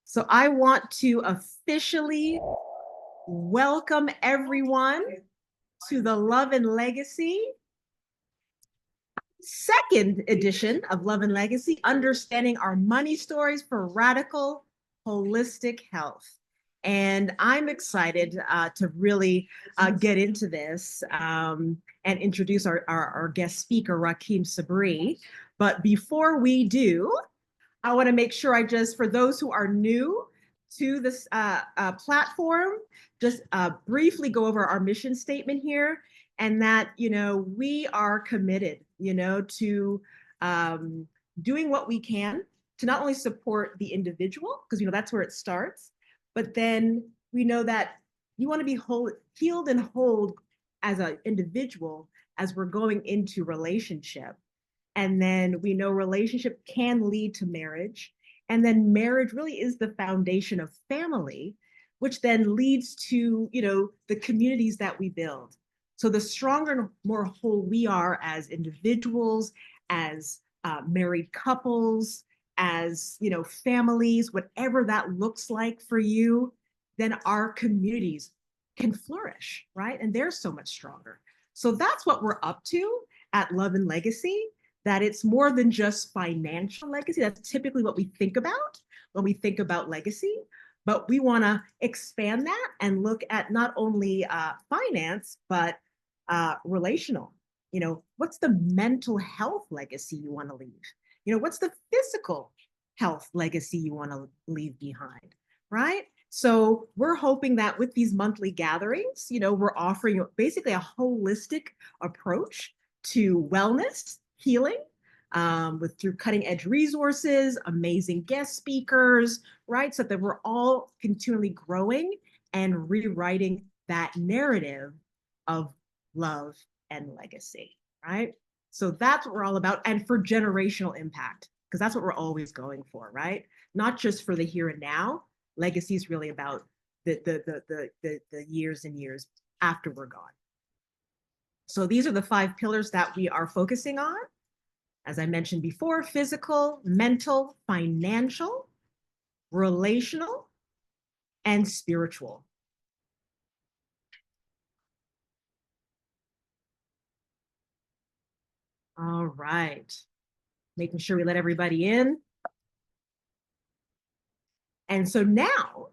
So I want to officially welcome everyone to the Love and Legacy second edition of Love and Legacy, Understanding Our Money Stories for Radical Holistic Health. And I'm excited to really get into this and introduce our guest speaker, Rahkim Sabree. But before we do, I want to make sure for those who are new to this platform, just briefly go over our mission statement here, and that, we are committed, to doing what we can to not only support the individual, because, that's where it starts, but then we know that you want to be healed and whole as an individual as we're going into relationship. And then we know relationship can lead to marriage. And then marriage really is the foundation of family, which then leads to, the communities that we build. So the stronger and more whole we are as individuals, as married couples, as, families, whatever that looks like for you, then our communities can flourish, right? And they're so much stronger. So that's what we're up to at Love and Legacy, that it's more than just financial legacy. That's typically what we think about when we think about legacy, but we want to expand that and look at not only finance, but relational. What's the mental health legacy you want to leave? What's the physical health legacy you want to leave behind, right? So we're hoping that with these monthly gatherings, we're offering basically a holistic approach to wellness, healing, through cutting edge resources, amazing guest speakers, right? So that we're all continually growing and rewriting that narrative of love and legacy, right? So that's what we're all about, and for generational impact, because that's what we're always going for, right? Not just for the here and now. Legacy is really about the years and years after we're gone. So these are the 5 pillars that we are focusing on. As I mentioned before, physical, mental, financial, relational, and spiritual. All right. Making sure we let everybody in. And so now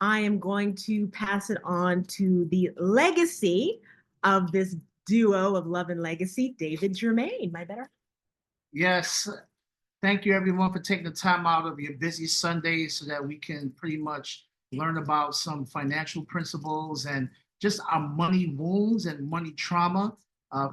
I am going to pass it on to the legacy of this duo of Love and Legacy, David Germain, my better. Yes. Thank you, everyone, for taking the time out of your busy Sundays so that we can pretty much learn about some financial principles and just our money wounds and money trauma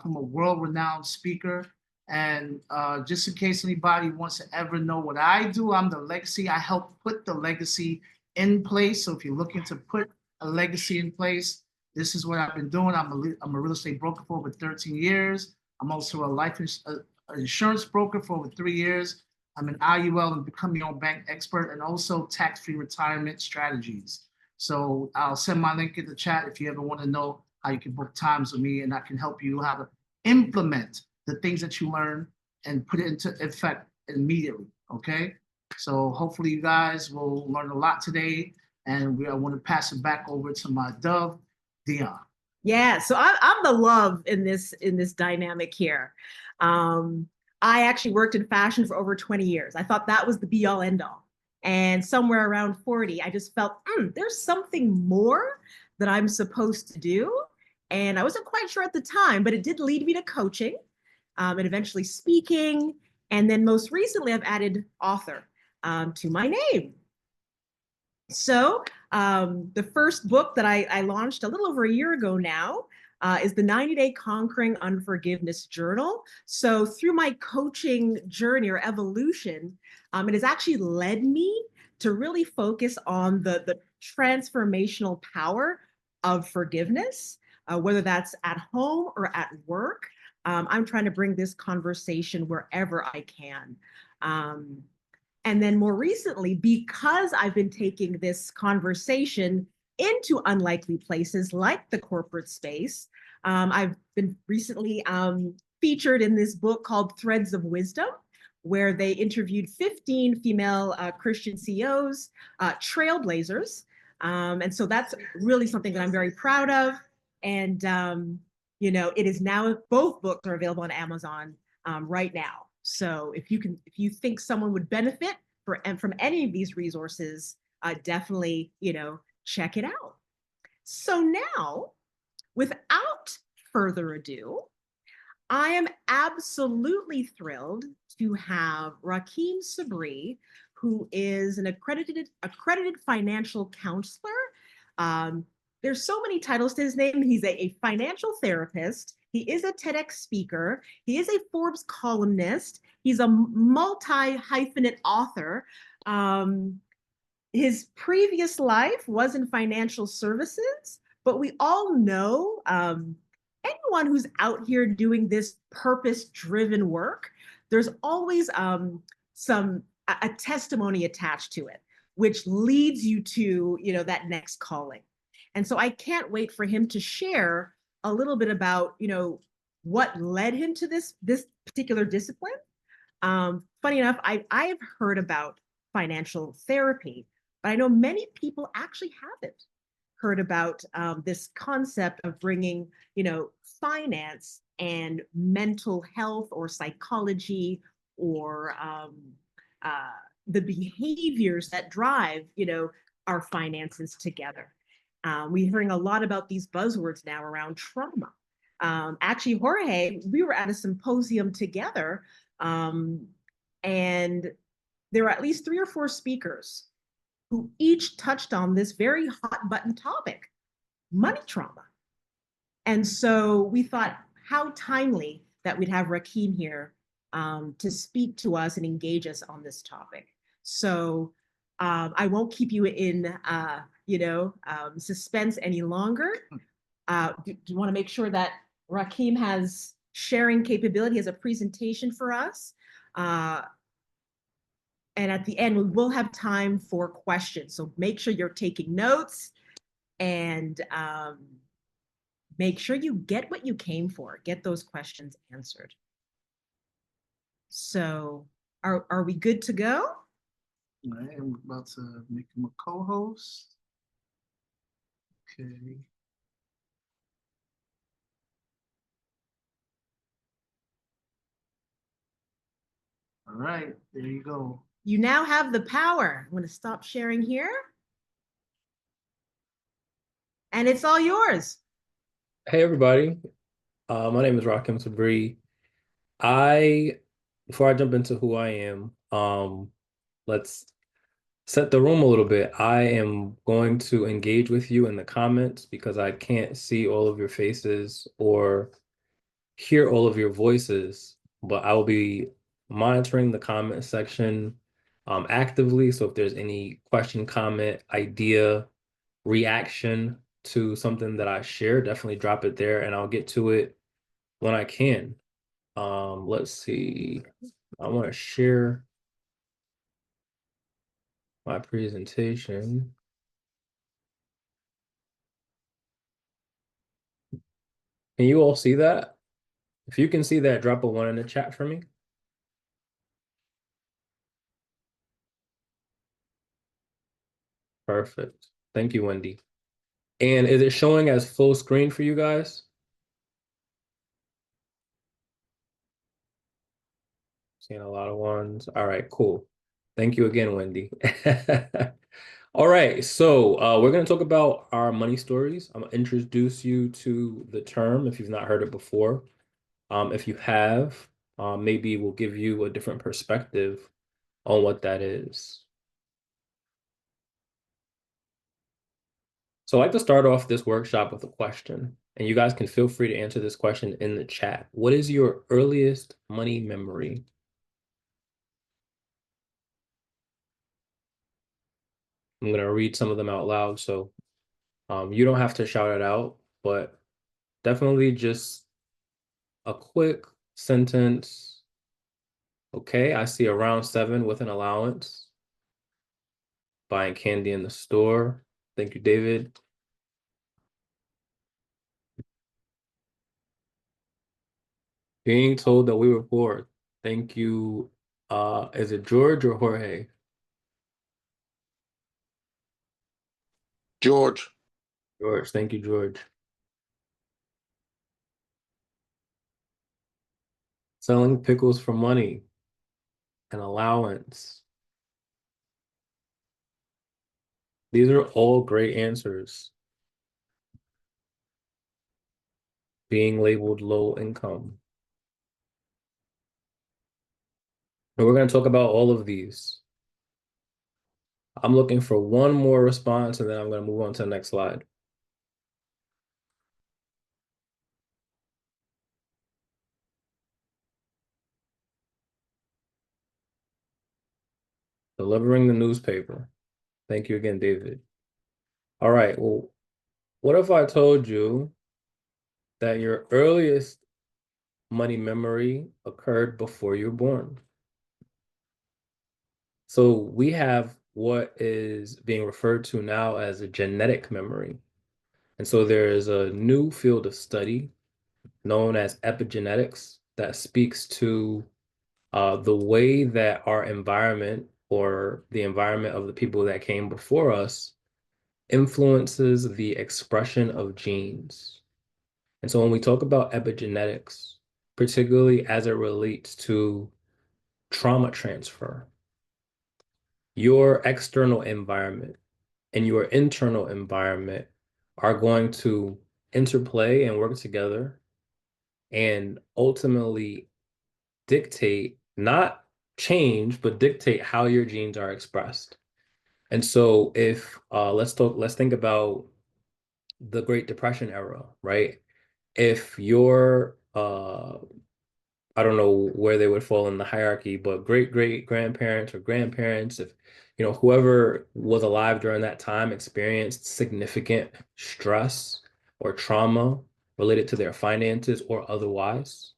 from a world-renowned speaker. And just in case anybody wants to ever know what I do, I'm the legacy. I help put the legacy in place. So if you're looking to put a legacy in place, this is what I've been doing. I'm a real estate broker for over 13 years. I'm also a life insurance broker for over 3 years. I'm an IUL and become your own bank expert, and also tax-free retirement strategies. So I'll send my link in the chat if you ever want to know how you can book times with me, and I can help you how to implement the things that you learn and put it into effect immediately. Okay. So hopefully you guys will learn a lot today, and I want to pass it back over to my dove, Dion. Yeah, so I'm the love in this dynamic here. I actually worked in fashion for over 20 years. I thought that was the be all end all. And somewhere around 40, I just felt there's something more that I'm supposed to do. And I wasn't quite sure at the time, but it did lead me to coaching and eventually speaking. And then most recently, I've added author to my name. So the first book that I launched a little over a year ago now is the 90-Day Conquering Unforgiveness Journal. So through my coaching journey or evolution, it has actually led me to really focus on the transformational power of forgiveness, whether that's at home or at work. I'm trying to bring this conversation wherever I can. And then more recently, because I've been taking this conversation into unlikely places like the corporate space, I've been recently featured in this book called Threads of Wisdom, where they interviewed 15 female Christian CEOs, trailblazers. And so that's really something that I'm very proud of. And, it is now, both books are available on Amazon right now. So if you think someone would benefit from any of these resources, definitely, check it out. So now, without further ado, I am absolutely thrilled to have Rahkim Sabree, who is an accredited financial counselor. Um, there's so many titles to his name. He's a financial therapist. He is a TEDx speaker. He is a Forbes columnist. He's a multi-hyphenate author. His previous life was in financial services, but we all know anyone who's out here doing this purpose-driven work, there's always a testimony attached to it, which leads you to that next calling. And so I can't wait for him to share a little bit about what led him to this particular discipline. Funny enough, I have heard about financial therapy, but I know many people actually haven't heard about this concept of bringing, finance and mental health or psychology or the behaviors that drive, our finances together. We're hearing a lot about these buzzwords now around trauma. Actually, Jorge, we were at a symposium together, and there were at least 3 or 4 speakers who each touched on this very hot button topic, money trauma. And so we thought how timely that we'd have Rahkim here to speak to us and engage us on this topic. So I won't keep you in, suspense any longer. Do you want to make sure that Rahkim has sharing capability as a presentation for us? And at the end, we will have time for questions. So make sure you're taking notes and make sure you get what you came for, get those questions answered. So are we good to go? All right, I'm about to make him a co-host. Okay. All right, there you go. You now have the power. I'm going to stop sharing here. And it's all yours. Hey, everybody. My name is Rahkim Sabree. Before I jump into who I am, let's set the room a little bit. I am going to engage with you in the comments because I can't see all of your faces or hear all of your voices, but I will be monitoring the comment section actively. So if there's any question, comment, idea, reaction to something that I share, definitely drop it there and I'll get to it when I can. Let's see. I want to share my presentation. Can you all see that? If you can see that, drop a 1 in the chat for me. Perfect. Thank you, Wendy. And is it showing as full screen for you guys? Seeing a lot of ones. All right, cool. Thank you again, Wendy. All right, so we're going to talk about our money stories. I'm going to introduce you to the term if you've not heard it before. If you have, maybe we'll give you a different perspective on what that is. So I'd like to start off this workshop with a question, and you guys can feel free to answer this question in the chat. What is your earliest money memory? I'm going to read some of them out loud, so you don't have to shout it out, but definitely just a quick sentence. Okay, I see around 7 with an allowance. Buying candy in the store. Thank you, David. Being told that we were poor. Thank you, Is it George or Jorge? George. George, thank you, George. Selling pickles for money, an allowance. These are all great answers. Being labeled low income. And we're going to talk about all of these. I'm looking for one more response, and then I'm going to move on to the next slide. Delivering the newspaper. Thank you again, David. All right, well, what if I told you that your earliest money memory occurred before you were born? So we have what is being referred to now as a genetic memory. And so there is a new field of study known as epigenetics that speaks to the way that our environment or the environment of the people that came before us influences the expression of genes. And so when we talk about epigenetics, particularly as it relates to trauma transfer, your external environment and your internal environment are going to interplay and work together and ultimately dictate, not change, but dictate how your genes are expressed. And so if let's think about the Great Depression era, right? If your I don't know where they would fall in the hierarchy, but great great grandparents or grandparents, if whoever was alive during that time experienced significant stress or trauma related to their finances or otherwise,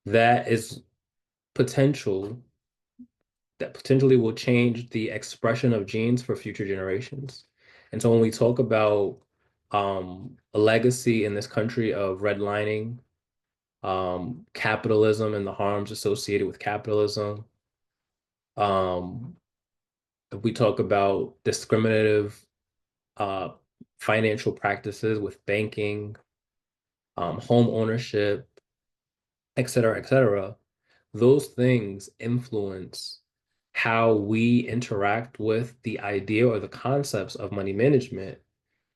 that is potential that potentially will change the expression of genes for future generations. And so when we talk about a legacy in this country of redlining, capitalism and the harms associated with capitalism, um, if we talk about discriminative uh, financial practices with banking, home ownership, et cetera, those things influence how we interact with the idea or the concepts of money management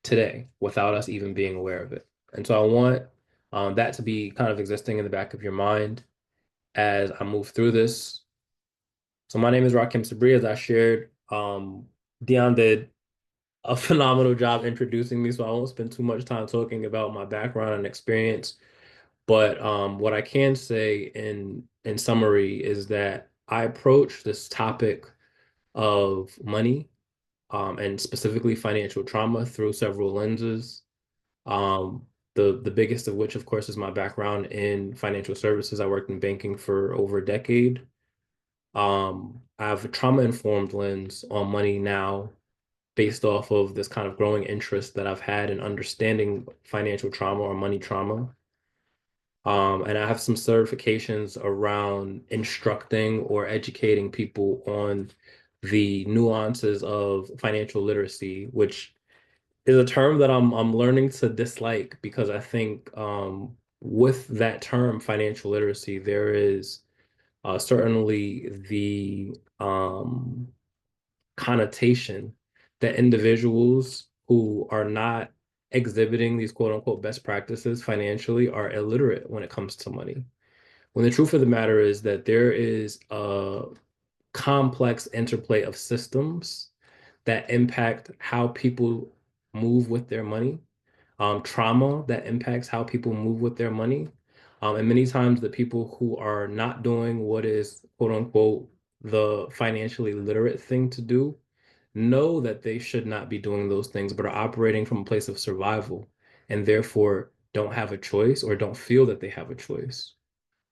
today without us even being aware of it. And so I want that to be kind of existing in the back of your mind as I move through this. So my name is Rahkim Sabree. As I shared, Dion did a phenomenal job introducing me, so I won't spend too much time talking about my background and experience. But what I can say in summary is that I approach this topic of money and specifically financial trauma through several lenses. Um, the biggest of which, of course, is my background in financial services. I worked in banking for over a decade. I have a trauma-informed lens on money now based off of this kind of growing interest that I've had in understanding financial trauma or money trauma. And I have some certifications around instructing or educating people on the nuances of financial literacy, which is a term that I'm learning to dislike because I think with that term, financial literacy, there is certainly the connotation that individuals who are not exhibiting these quote unquote best practices financially are illiterate when it comes to money. When the truth of the matter is that there is a complex interplay of systems that impact how people move with their money, trauma that impacts how people move with their money. And many times the people who are not doing what is quote unquote the financially literate thing to do know that they should not be doing those things, but are operating from a place of survival and therefore don't have a choice or don't feel that they have a choice.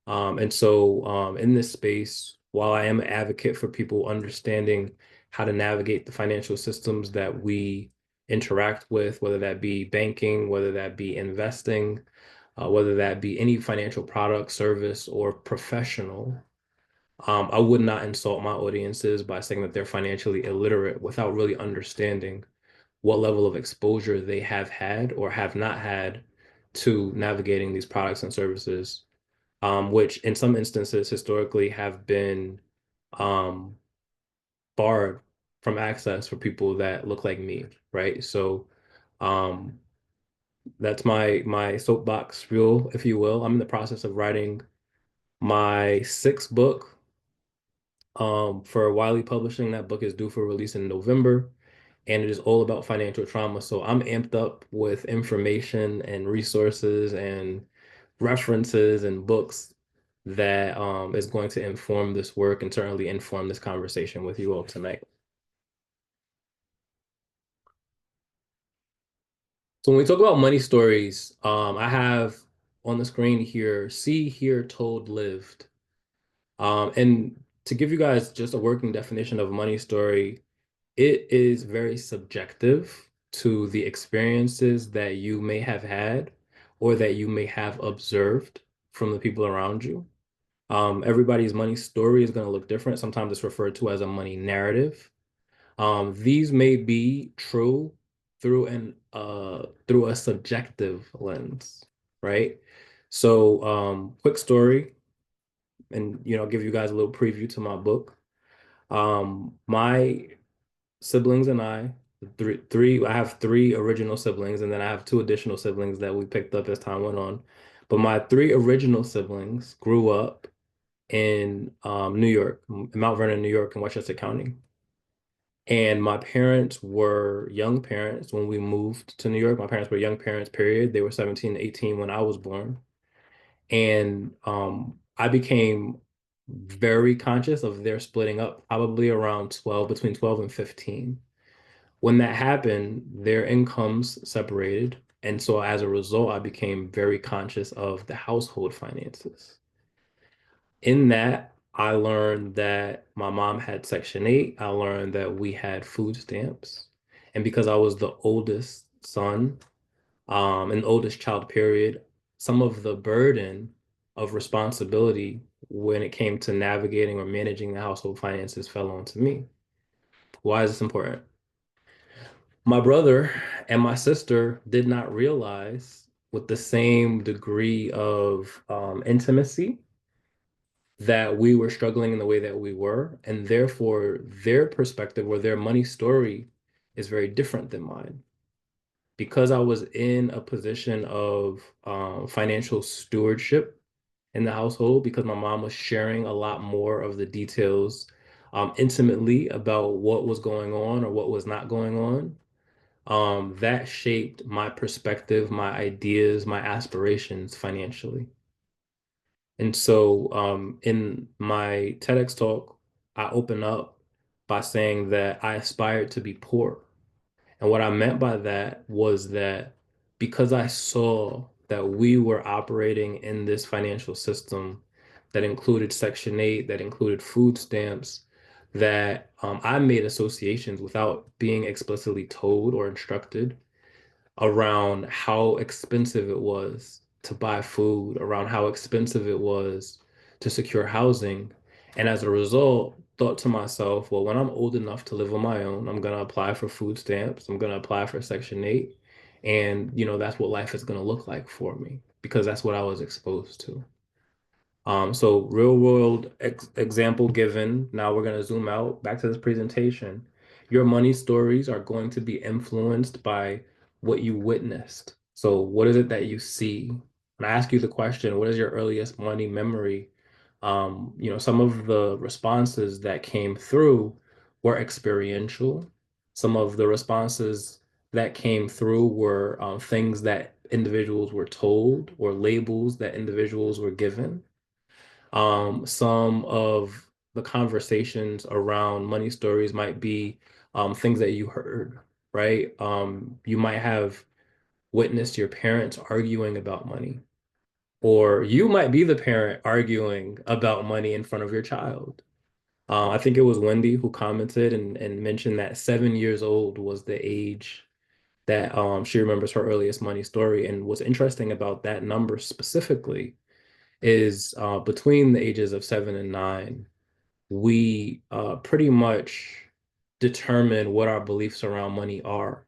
And so in this space, while I am an advocate for people understanding how to navigate the financial systems that we interact with, whether that be banking, whether that be investing, whether that be any financial product, service, or professional, I would not insult my audiences by saying that they're financially illiterate without really understanding what level of exposure they have had or have not had to navigating these products and services, which in some instances historically have been um, barred from access for people that look like me, right? So um, that's my soapbox reel, if you will. I'm in the process of writing my sixth book for Wiley Publishing. That book is due for release in November, and it is all about financial trauma. So I'm amped up with information and resources and references and books that is going to inform this work and certainly inform this conversation with you all tonight. So when we talk about money stories, I have on the screen here, see, hear, told, lived. And to give you guys just a working definition of a money story, it is very subjective to the experiences that you may have had or that you may have observed from the people around you. Everybody's money story is going to look different. Sometimes it's referred to as a money narrative. These may be true through a subjective lens, right? So, quick story, and I'll give you guys a little preview to my book. My siblings and I, I have three original siblings, and then I have two additional siblings that we picked up as time went on. But my three original siblings grew up in New York, Mount Vernon, New York, in Westchester County. And my parents were young parents when we moved to New York. My parents were young parents, period. They were 17 to 18 when I was born. And I became very conscious of their splitting up probably around 12, between 12 and 15. When that happened, their incomes separated. And so as a result, I became very conscious of the household finances. In that, I learned that my mom had Section 8. I learned that we had food stamps. And because I was the oldest son, and oldest child, period, some of the burden of responsibility when it came to navigating or managing the household finances fell onto me. Why is this important? My brother and my sister did not realize with the same degree of intimacy that we were struggling in the way that we were, and therefore their perspective or their money story is very different than mine. Because I was in a position of financial stewardship in the household, because my mom was sharing a lot more of the details intimately about what was going on or what was not going on, that shaped my perspective, my ideas, my aspirations financially. And so in my TEDx talk, I open up by saying that I aspired to be poor. And what I meant by that was that because I saw that we were operating in this financial system that included Section 8, that included food stamps, that I made associations without being explicitly told or instructed around how expensive it was to buy food, around how expensive it was to secure housing. And as a result, thought to myself, well, when I'm old enough to live on my own, I'm going to apply for food stamps. I'm going to apply for Section 8. And, that's what life is going to look like for me because that's what I was exposed to. So real world example given. Now we're going to zoom out back to this presentation. Your money stories are going to be influenced by what you witnessed. So what is it that you see? When I ask you the question, what is your earliest money memory? Some of the responses that came through were experiential. Some of the responses that came through were things that individuals were told or labels that individuals were given. Some of the conversations around money stories might be things that you heard, right? You might have witnessed your parents arguing about money, or you might be the parent arguing about money in front of your child. I think it was Wendy who commented and mentioned that 7 years old was the age that she remembers her earliest money story. And what's interesting about that number specifically is between the ages of 7 and 9, we pretty much determine what our beliefs around money are.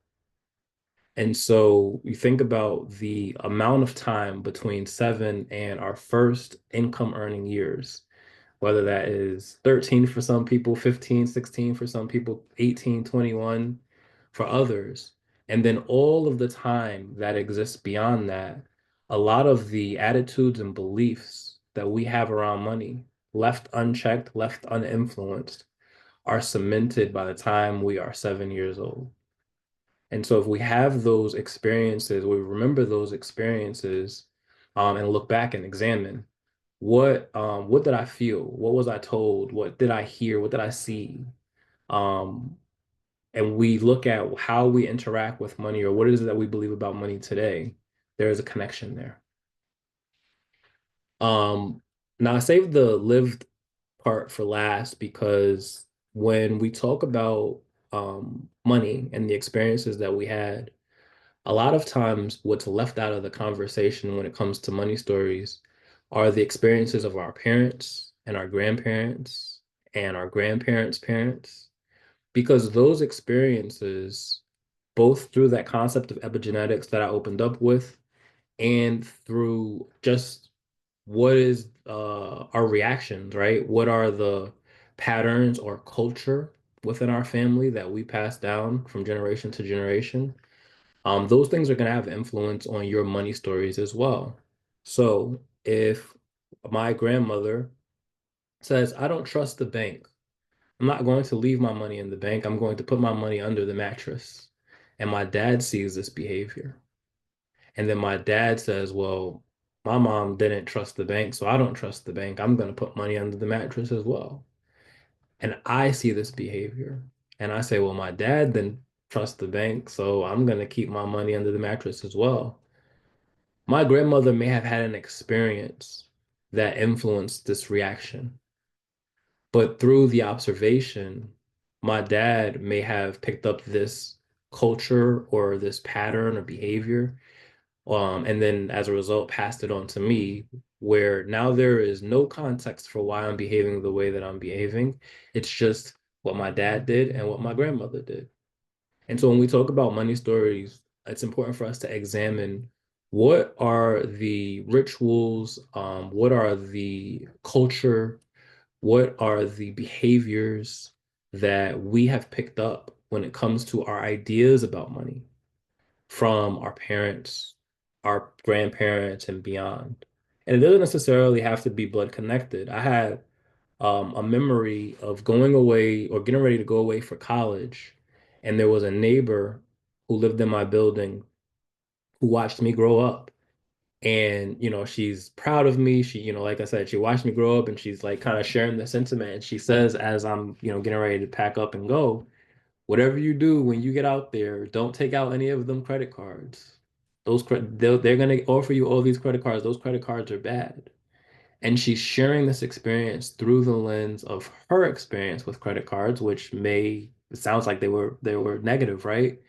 And so you think about the amount of time between 7 and our first income earning years, whether that is 13 for some people, 15, 16 for some people, 18, 21 for others. And then all of the time that exists beyond that, a lot of the attitudes and beliefs that we have around money, left unchecked, left uninfluenced, are cemented by the time we are 7 years old. And so if we have those experiences, we remember those experiences, and look back and examine what did I feel? What was I told? What did I hear? What did I see? Um, and we look at how we interact with money or what it is that we believe about money today, there is a connection there. Um, Now I saved the lived part for last because when we talk about money and the experiences that we had, a lot of times what's left out of the conversation when it comes to money stories are the experiences of our parents and our grandparents and our grandparents' parents, because those experiences, both through that concept of epigenetics that I opened up with, and through just what is our reactions, right? What are the patterns or culture within our family that we pass down from generation to generation? Those things are going to have influence on your money stories as well. So if my grandmother says, I don't trust the bank, I'm not going to leave my money in the bank. I'm going to put my money under the mattress. And my dad sees this behavior. And then my dad says, well, my mom didn't trust the bank, so I don't trust the bank. I'm going to put money under the mattress as well. And I see this behavior. And I say, well, my dad didn't trust the bank, so I'm going to keep my money under the mattress as well. My grandmother may have had an experience that influenced this reaction, but through the observation, my dad may have picked up this culture or this pattern or behavior, and then as a result, passed it on to me, where now there is no context for why I'm behaving the way that I'm behaving. It's just what my dad did and what my grandmother did. And so when we talk about money stories, it's important for us to examine what are the rituals, what are the culture, what are the behaviors that we have picked up when it comes to our ideas about money from our parents, our grandparents, and beyond. And it doesn't necessarily have to be blood connected. I had a memory of going away or getting ready to go away for college. And there was a neighbor who lived in my building who watched me grow up. And, she's proud of me. She, like I said, she watched me grow up and she's like kind of sharing the sentiment. And she says, as I'm, getting ready to pack up and go, whatever you do when you get out there, don't take out any of them credit cards. They're going to offer you all these credit cards. Those credit cards are bad. And she's sharing this experience through the lens of her experience with credit cards, which it sounds like they were negative, right?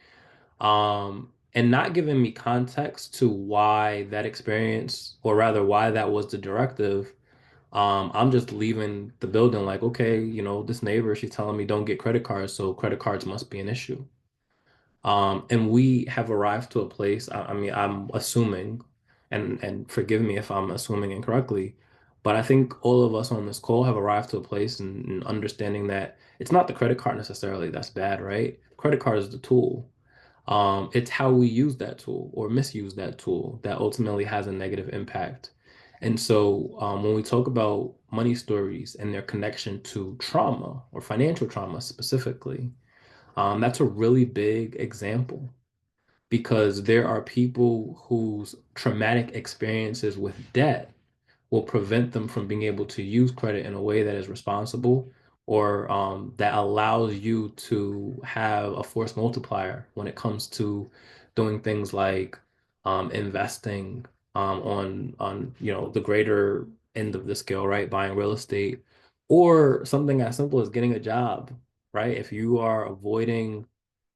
And not giving me context to why that experience, or rather why that was the directive. I'm just leaving the building like, okay, this neighbor, she's telling me don't get credit cards, so credit cards must be an issue. And we have arrived to a place, I mean, I'm assuming, and forgive me if I'm assuming incorrectly, but I think all of us on this call have arrived to a place in understanding that it's not the credit card necessarily that's bad, right? Credit card is the tool. It's how we use that tool or misuse that tool that ultimately has a negative impact. And so when we talk about money stories and their connection to trauma or financial trauma specifically, that's a really big example because there are people whose traumatic experiences with debt will prevent them from being able to use credit in a way that is responsible or that allows you to have a force multiplier when it comes to doing things like investing on the greater end of the scale, right? Buying real estate or something as simple as getting a job, right? If you are avoiding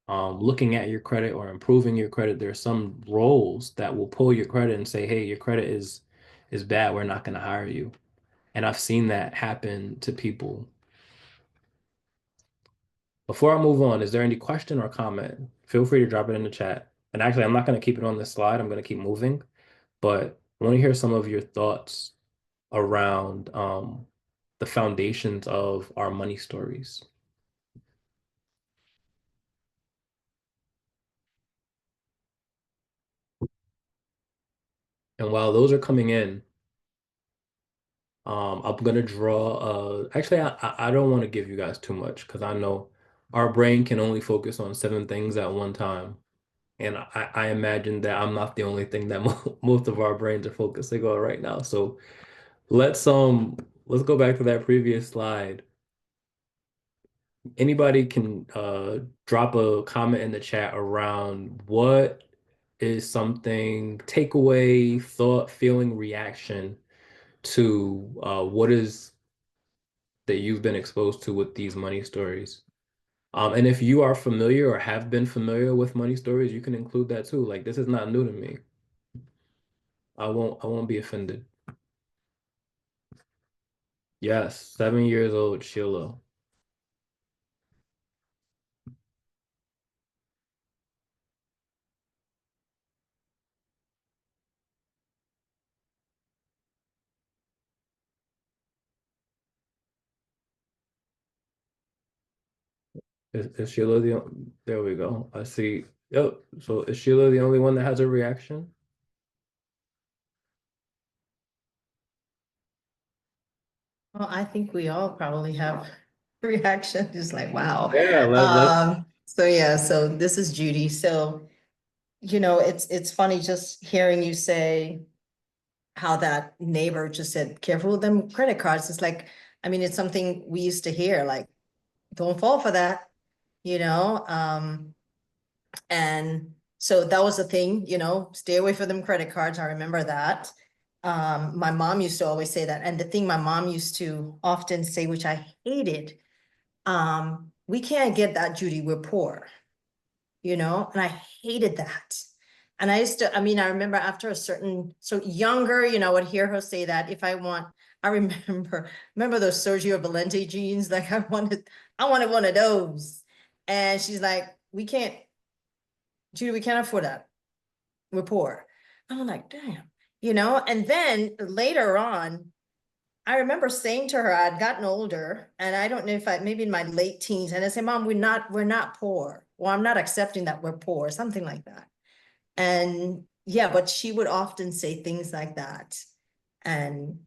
looking at your credit or improving your credit, there's some roles that will pull your credit and say, hey, your credit is bad. We're not going to hire you. And I've seen that happen to people. Before I move on, is there any question or comment? Feel free to drop it in the chat. And actually, I'm not going to keep it on this slide. I'm going to keep moving, but I want to hear some of your thoughts around the foundations of our money stories. And while those are coming in, I'm gonna draw. Actually, I don't want to give you guys too much because I know our brain can only focus on 7 things at one time, and I imagine that I'm not the only thing that most of our brains are focusing on right now. So let's go back to that previous slide. Anybody can drop a comment in the chat around what is something takeaway, thought, feeling, reaction to what is that you've been exposed to with these money stories. And if you are familiar or have been familiar with money stories, you can include that too. Like this is not new to me. I won't be offended. Yes, 7 years old, Sheila. Is Sheila there we go. I see. Yep. So is Sheila the only one that has a reaction? Well, I think we all probably have reaction, just like, wow. Yeah, let's So yeah, so this is Judy. So, it's funny just hearing you say how that neighbor just said, careful with them credit cards. It's like, I mean, it's something we used to hear, like, don't fall for that, you know? And so that was the thing, stay away from them credit cards. I remember that. My mom used to always say that. And the thing my mom used to often say, which I hated, we can't get that, Judy, we're poor, and I hated that. And I remember after a certain, so younger, I would hear her say that if I want, I remember those Sergio Valente jeans, like I wanted one of those. And she's like, Judy, we can't afford that. We're poor. I'm like, damn, and then later on, I remember saying to her, I'd gotten older, and I don't know if maybe in my late teens, and I say, Mom, we're not poor. Well, I'm not accepting that we're poor, something like that. And yeah, but she would often say things like that. And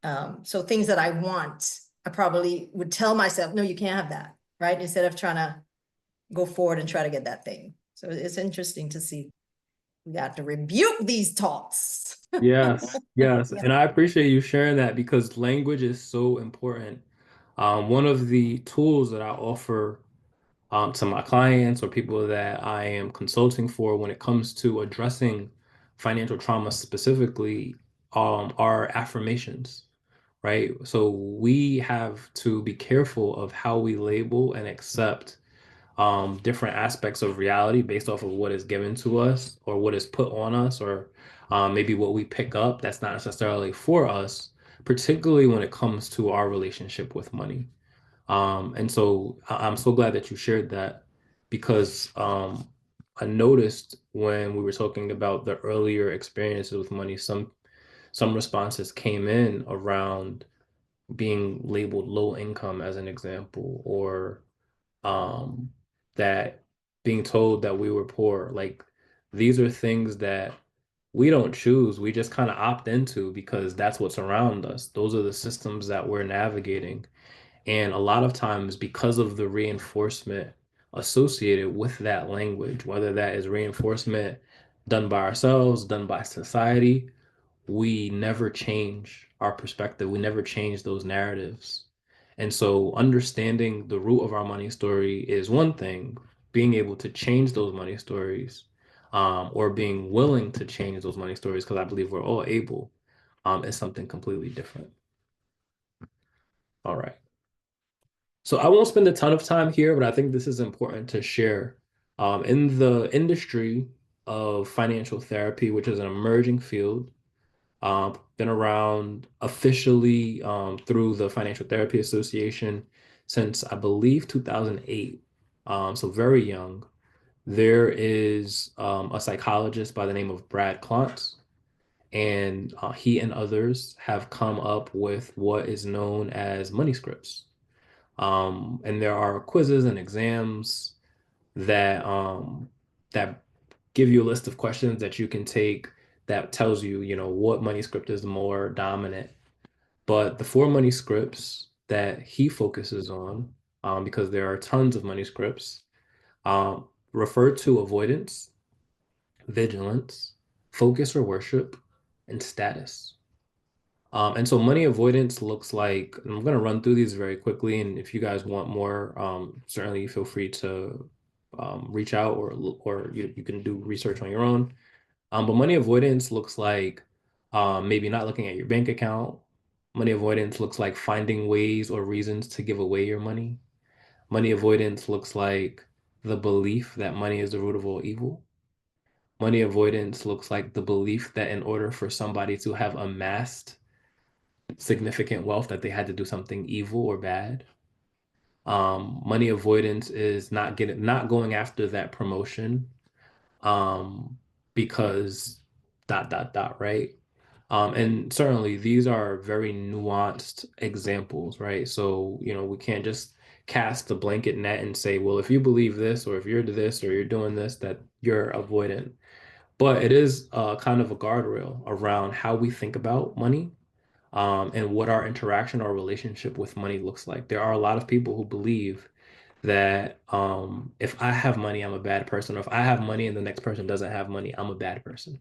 so things that I want, I probably would tell myself, no, you can't have that, right? Instead of trying to go forward and try to get that thing. So it's interesting to see. We got to rebuke these thoughts. Yes, yes. And I appreciate you sharing that because language is so important. One of the tools that I offer to my clients or people that I am consulting for when it comes to addressing financial trauma specifically, are affirmations, right? So we have to be careful of how we label and accept different aspects of reality based off of what is given to us or what is put on us or maybe what we pick up that's not necessarily for us, particularly when it comes to our relationship with money. And so I'm so glad that you shared that because I noticed when we were talking about the earlier experiences with money, some responses came in around being labeled low income as an example, or um, that being told that we were poor. Like these are things that we don't choose. We just kind of opt into because that's what's around us. Those are the systems that we're navigating. And a lot of times, because of the reinforcement associated with that language, whether that is reinforcement done by ourselves, done by society, we never change our perspective. We never change those narratives. And so understanding the root of our money story is one thing. Being able to change those money stories, or being willing to change those money stories, because I believe we're all able, is something completely different. All right. So I won't spend a ton of time here, but I think this is important to share. In the industry of financial therapy, which is an emerging field, been around officially through the Financial Therapy Association since I believe 2008. so very young. There is a psychologist by the name of Brad Klontz, and he and others have come up with what is known as money scripts. And there are quizzes and exams that give you a list of questions that you can take that tells you, what money script is more dominant. But the four money scripts that he focuses on, because there are tons of money scripts, refer to avoidance, vigilance, focus or worship, and status. And so money avoidance looks like, and I'm going to run through these very quickly. And if you guys want more, certainly feel free to reach out or you can do research on your own. But money avoidance looks like maybe not looking at your bank account. Money avoidance looks like finding ways or reasons to give away your money. Money avoidance looks like the belief that money is the root of all evil. Money avoidance looks like the belief that in order for somebody to have amassed significant wealth, that they had to do something evil or bad. Money avoidance is not going after that promotion because ... right? And certainly these are very nuanced examples, right? So, we can't just cast a blanket net and say, well, if you believe this, or if you're this, or you're doing this, that you're avoidant. But it is kind of a guardrail around how we think about money, and what our interaction or relationship with money looks like. There are a lot of people who believe that if I have money, I'm a bad person, or if I have money and the next person doesn't have money, I'm a bad person.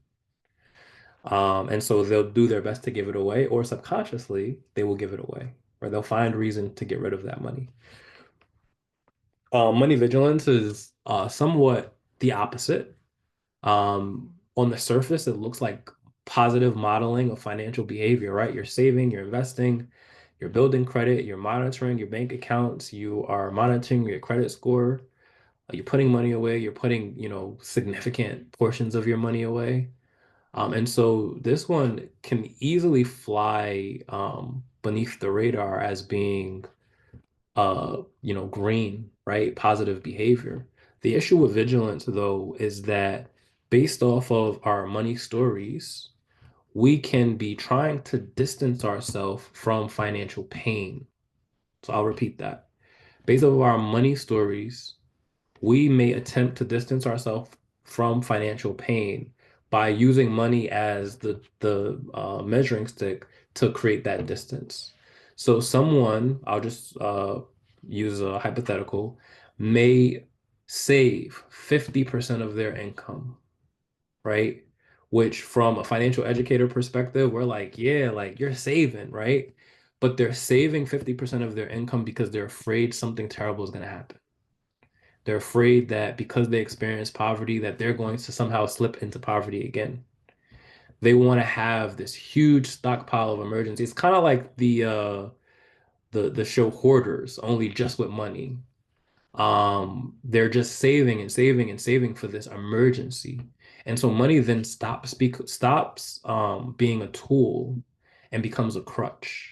And so they'll do their best to give it away, or subconsciously they will give it away, or they'll find reason to get rid of that money. Money vigilance is somewhat the opposite. On the surface, it looks like positive modeling of financial behavior, right? You're saving, you're investing, you're building credit, you're monitoring your bank accounts, you are monitoring your credit score, you're putting money away, you're putting, significant portions of your money away. And so this one can easily fly beneath the radar as being green, right? Positive behavior. The issue with vigilance, though, is that based off of our money stories, we can be trying to distance ourselves from financial pain. So I'll repeat that. Based off of our money stories, we may attempt to distance ourselves from financial pain by using money as the measuring stick to create that distance. So someone, I'll just use a hypothetical, may save 50% of their income, right? Which from a financial educator perspective, we're like, yeah, like you're saving, right? But they're saving 50% of their income because they're afraid something terrible is going to happen. They're afraid that because they experience poverty, that they're going to somehow slip into poverty again. They want to have this huge stockpile of emergencies. It's kind of like the show Hoarders, only just with money. They're just saving and saving and saving for this emergency. And so money then stops being a tool and becomes a crutch.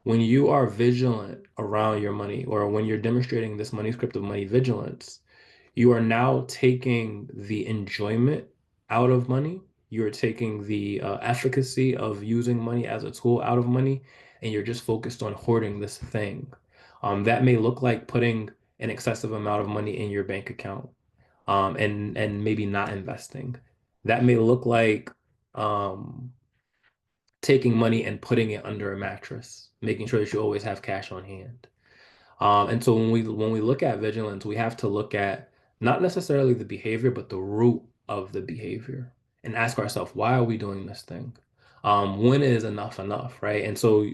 When you are vigilant around your money, or when you're demonstrating this money script of money vigilance, you are now taking the enjoyment out of money. You're taking the efficacy of using money as a tool out of money, and you're just focused on hoarding this thing. That may look like putting an excessive amount of money in your bank account, and maybe not investing. That may look like taking money and putting it under a mattress, making sure that you always have cash on hand. And so when we look at vigilance, we have to look at not necessarily the behavior, but the root of the behavior, and ask ourselves, why are we doing this thing? When is enough enough, right? And so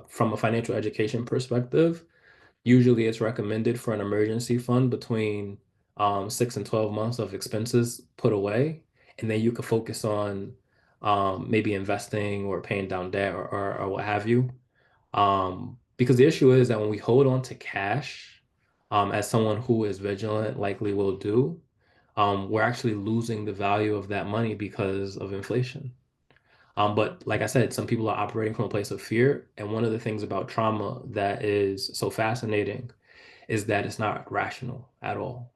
from a financial education perspective, usually it's recommended for an emergency fund between 6 and 12 months of expenses put away, and then you can focus on maybe investing or paying down debt, or what have you. Because the issue is that when we hold on to cash, as someone who is vigilant likely will do, we're actually losing the value of that money because of inflation. But like I said, some people are operating from a place of fear. And one of the things about trauma that is so fascinating is that it's not rational at all.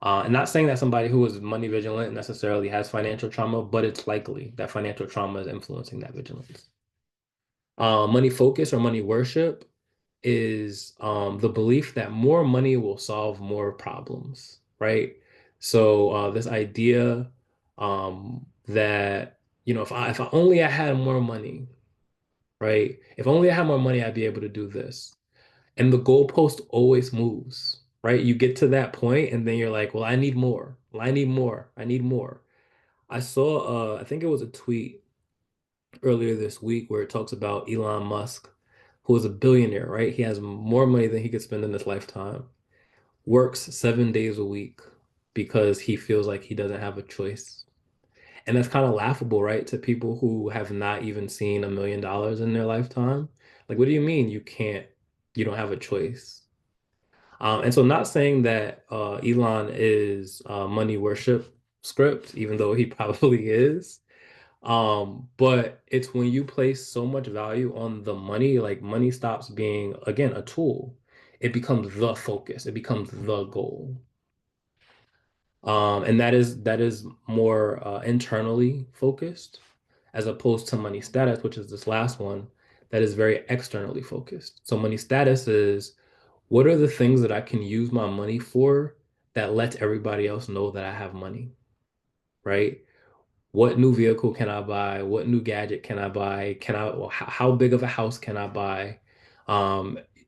And not saying that somebody who is money vigilant necessarily has financial trauma, but it's likely that financial trauma is influencing that vigilance. Money focus or money worship is the belief that more money will solve more problems, right? So this idea that, if I only I had more money, right? If only I had more money, I'd be able to do this. And the goalpost always moves, right? You get to that point and then you're like, well, I need more. Well, I need more. I need more. I saw, I think it was a tweet earlier this week where it talks about Elon Musk, who is a billionaire, right? He has more money than he could spend in his lifetime, works 7 days a week because he feels like he doesn't have a choice. And that's kind of laughable, right? To people who have not even seen $1 million in their lifetime. Like, what do you mean you don't have a choice? And so not saying that Elon is money worship script, even though he probably is. But it's when you place so much value on the money, like money stops being, again, a tool. It becomes the focus. It becomes the goal. And that is more internally focused as opposed to money status, which is this last one that is very externally focused. So money status is what are the things that I can use my money for that lets everybody else know that I have money, right? What new vehicle can I buy? What new gadget can I buy? Well, how big of a house can I buy?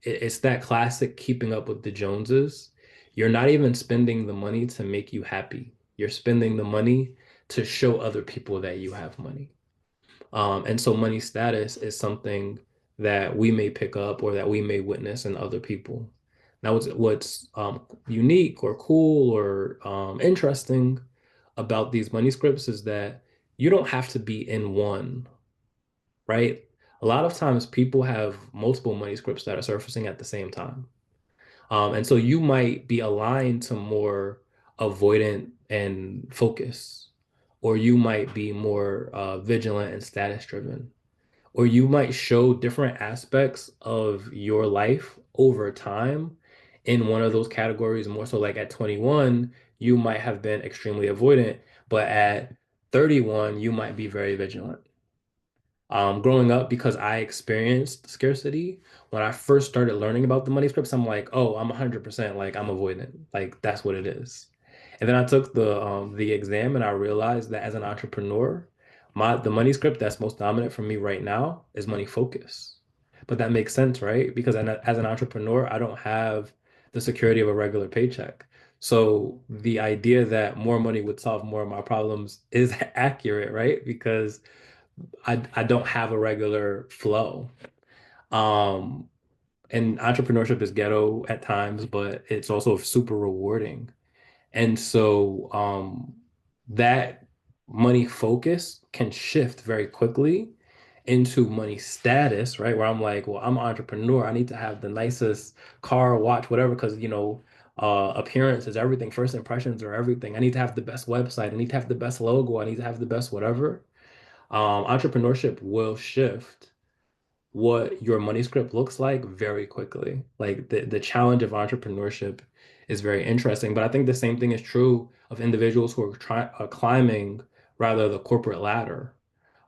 It's that classic keeping up with the Joneses. You're not even spending the money to make you happy. You're spending the money to show other people that you have money. And so money status is something that we may pick up or that we may witness in other people. Now, what's unique or cool or interesting about these money scripts is that you don't have to be in one, right? A lot of times people have multiple money scripts that are surfacing at the same time. And so you might be aligned to more avoidant and focus, or you might be more vigilant and status driven, or you might show different aspects of your life over time in one of those categories more so like at 21 you might have been extremely avoidant, but at 31 you might be very vigilant. Growing up, because I experienced scarcity, when I first started learning about the money scripts, I'm like, oh, I'm 100% like I'm avoidant. Like that's what it is. And then I took the exam and I realized that as an entrepreneur, the money script that's most dominant for me right now is money focus. But that makes sense, right? Because as an entrepreneur, I don't have the security of a regular paycheck. So the idea that more money would solve more of my problems is accurate, right? Because I don't have a regular flow. Um, and entrepreneurship is ghetto at times, but it's also super rewarding. And so that money focus can shift very quickly into money status, right? Where I'm like, well, I'm an entrepreneur. I need to have the nicest car, watch, whatever, because appearance is everything. First impressions are everything. I need to have the best website. I need to have the best logo. I need to have the best whatever. Entrepreneurship will shift what your money script looks like very quickly. Like the challenge of entrepreneurship is very interesting, but I think the same thing is true of individuals who are climbing rather the corporate ladder.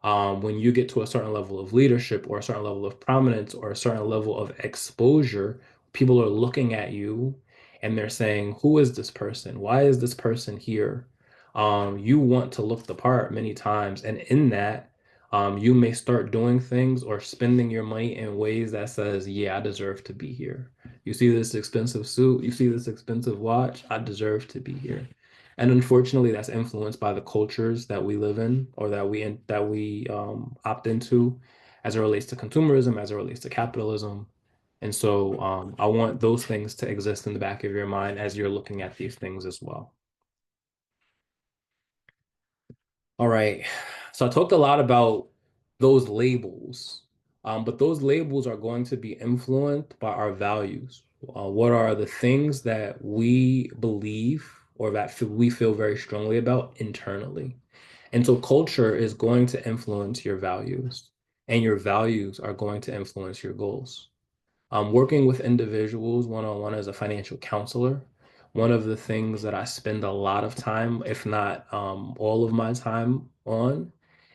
When you get to a certain level of leadership or a certain level of prominence or a certain level of exposure, people are looking at you and they're saying, who is this person? Why is this person here? You want to look the part many times, and in that, you may start doing things or spending your money in ways that says, yeah, I deserve to be here. You see this expensive suit, you see this expensive watch, I deserve to be here. And unfortunately, that's influenced by the cultures that we live in or that we opt into as it relates to consumerism, as it relates to capitalism. And so I want those things to exist in the back of your mind as you're looking at these things as well. All right. So I talked a lot about those labels, but those labels are going to be influenced by our values. What are the things that we believe or that we feel very strongly about internally? And so culture is going to influence your values, and your values are going to influence your goals. Working with individuals one-on-one as a financial counselor, one of the things that I spend a lot of time, if not all of my time on,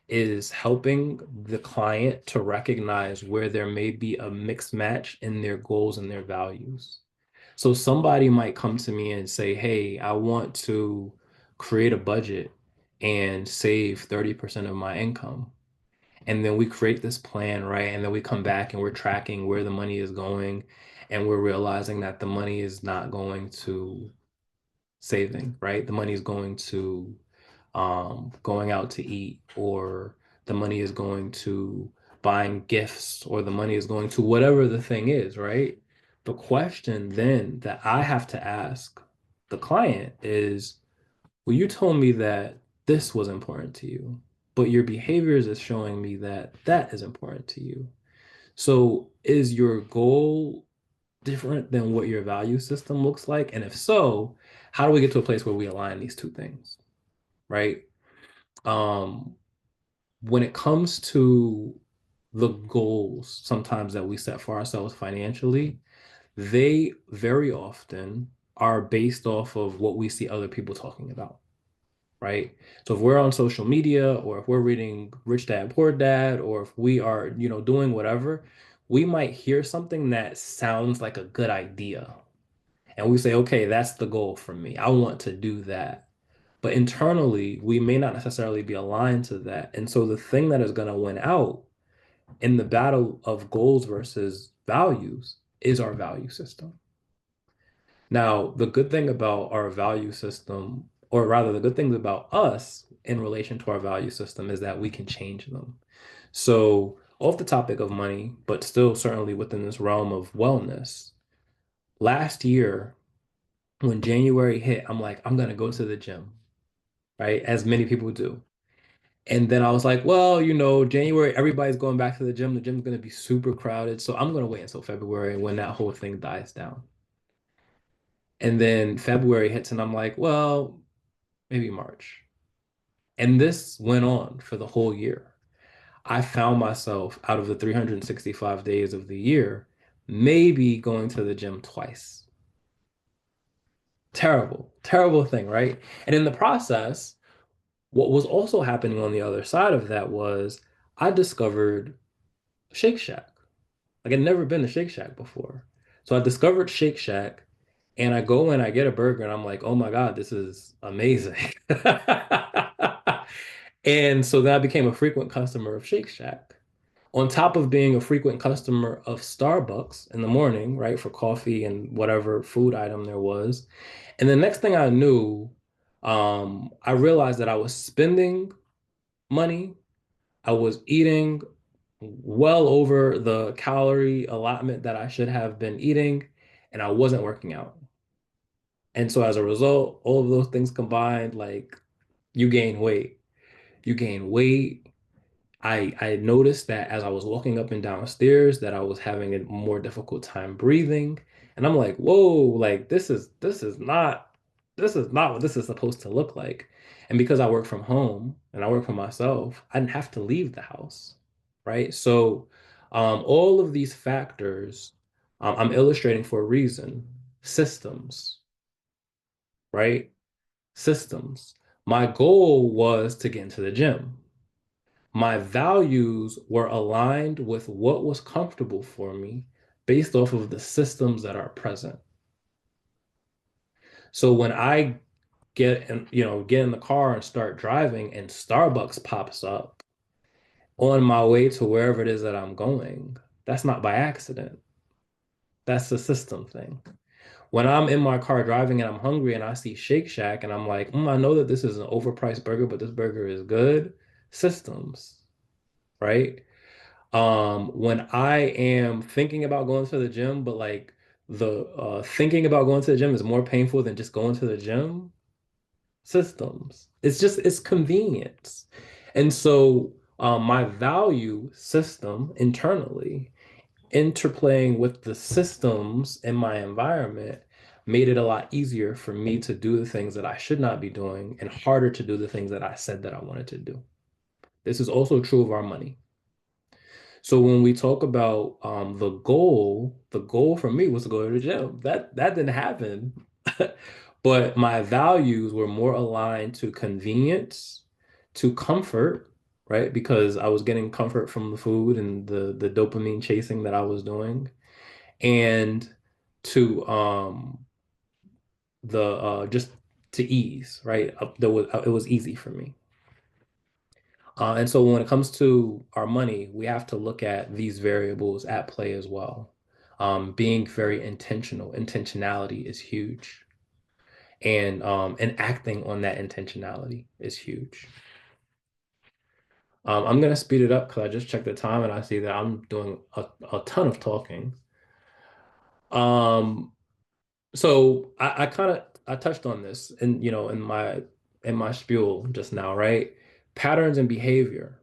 is helping the client to recognize where there may be a mixed match in their goals and their values. So somebody might come to me and say, hey, I want to create a budget and save 30% of my income. And then we create this plan, right? And then we come back and we're tracking where the money is going. And we're realizing that the money is not going to saving, right? The money is going to going out to eat, or the money is going to buying gifts, or the money is going to whatever the thing is, right? The question then that I have to ask the client is, well, you told me that this was important to you, but your behaviors is showing me that that is important to you. So is your goal different than what your value system looks like? And if so, how do we get to a place where we align these two things, right? Um, when it comes to the goals sometimes that we set for ourselves financially, they very often are based off of what we see other people talking about, right? So if we're on social media, or if we're reading Rich Dad Poor Dad, or if we are, doing whatever, we might hear something that sounds like a good idea. And we say, okay, that's the goal for me. I want to do that. But internally, we may not necessarily be aligned to that. And so the thing that is going to win out in the battle of goals versus values is our value system. Now, the good thing about our value system, or rather, the good things about us in relation to our value system, is that we can change them. So, off the topic of money, but still certainly within this realm of wellness, last year, when January hit, I'm like, I'm going to go to the gym, right? As many people do. And then I was like, well, January, everybody's going back to the gym. The gym's going to be super crowded. So I'm going to wait until February when that whole thing dies down. And then February hits and I'm like, well, maybe March. And this went on for the whole year. I found myself out of the 365 days of the year, maybe going to the gym twice. Terrible, terrible thing, right? And in the process, what was also happening on the other side of that was I discovered Shake Shack. Like I'd never been to Shake Shack before. So I discovered Shake Shack, and I go in, I get a burger, and I'm like, oh my God, this is amazing. And so then I became a frequent customer of Shake Shack. On top of being a frequent customer of Starbucks in the morning, right, for coffee and whatever food item there was. And the next thing I knew, I realized that I was spending money. I was eating well over the calorie allotment that I should have been eating, and I wasn't working out. And so as a result, all of those things combined, like you gain weight. You gain weight. I noticed that as I was walking up and down stairs that I was having a more difficult time breathing. And I'm like, whoa, like this is not what this is supposed to look like. And because I work from home and I work for myself, I didn't have to leave the house, right? So all of these factors I'm illustrating for a reason. Systems, right? Systems. My goal was to get into the gym. My values were aligned with what was comfortable for me based off of the systems that are present. So when I get in the car and start driving and Starbucks pops up on my way to wherever it is that I'm going, that's not by accident. That's a system thing. When I'm in my car driving and I'm hungry and I see Shake Shack and I'm like, I know that this is an overpriced burger, but this burger is good. Systems, right? When I am thinking about going to the gym, but like the thinking about going to the gym is more painful than just going to the gym, systems. It's convenience. And so my value system internally interplaying with the systems in my environment made it a lot easier for me to do the things that I should not be doing and harder to do the things that I said that I wanted to do. This is also true of our money. So when we talk about the goal for me was to go to the gym. That didn't happen. But my values were more aligned to convenience, to comfort, right? Because I was getting comfort from the food and the dopamine chasing that I was doing, and to the just to ease, right? It was easy for me. And so when it comes to our money, we have to look at these variables at play as well. Being very intentional. Intentionality is huge. And acting on that intentionality is huge. I'm gonna speed it up because I just checked the time and I see that I'm doing a ton of talking. Um, so I kind of I touched on this in my spiel just now, right? Patterns and behavior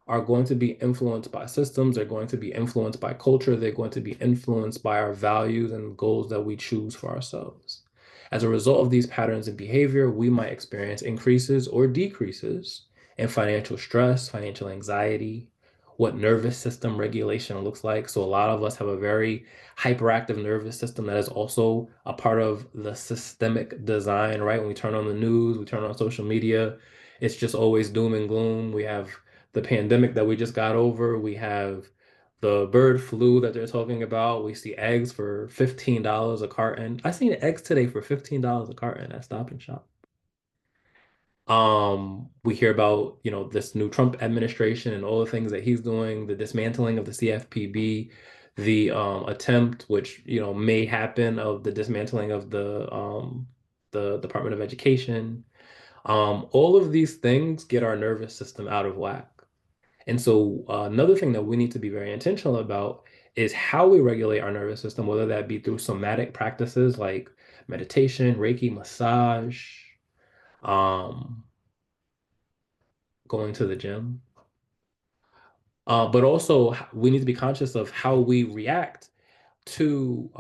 are going to be influenced by systems, they're going to be influenced by culture, they're going to be influenced by our values and goals that we choose for ourselves. As a result of these patterns and behavior, we might experience increases or decreases in financial stress, financial anxiety, what nervous system regulation looks like. So a lot of us have a very hyperactive nervous system that is also a part of the systemic design, right? When we turn on the news, we turn on social media, it's just always doom and gloom. We have the pandemic that we just got over. We have the bird flu that they're talking about. We see eggs for $15 a carton. I seen eggs today for $15 a carton at Stop and Shop. We hear about, this new Trump administration and all the things that he's doing, the dismantling of the CFPB, the attempt, which, may happen, of the dismantling of the Department of Education. All of these things get our nervous system out of whack. And so another thing that we need to be very intentional about is how we regulate our nervous system, whether that be through somatic practices like meditation, Reiki, massage, um, going to the gym. But also we need to be conscious of how we react to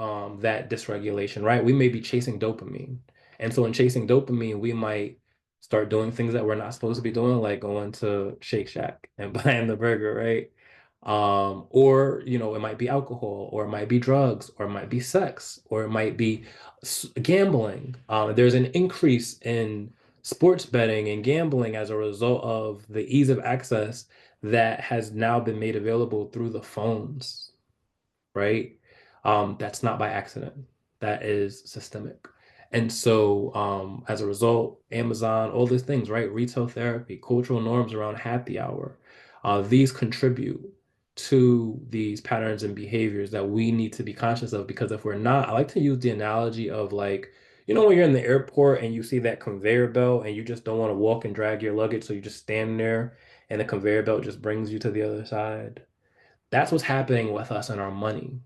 that dysregulation, right? We may be chasing dopamine. And so in chasing dopamine, we might start doing things that we're not supposed to be doing, like going to Shake Shack and buying the burger, right? Or, it might be alcohol, or it might be drugs, or it might be sex, or it might be gambling. There's an increase in sports betting and gambling as a result of the ease of access that has now been made available through the phones, right? That's not by accident. That is systemic. And so as a result, Amazon, all these things, right? Retail therapy, cultural norms around happy hour, these contribute to these patterns and behaviors that we need to be conscious of, because if we're not, I like to use the analogy of, like, when you're in the airport and you see that conveyor belt and you just don't want to walk and drag your luggage, so you just stand there and the conveyor belt just brings you to the other side. That's what's happening with us and our money.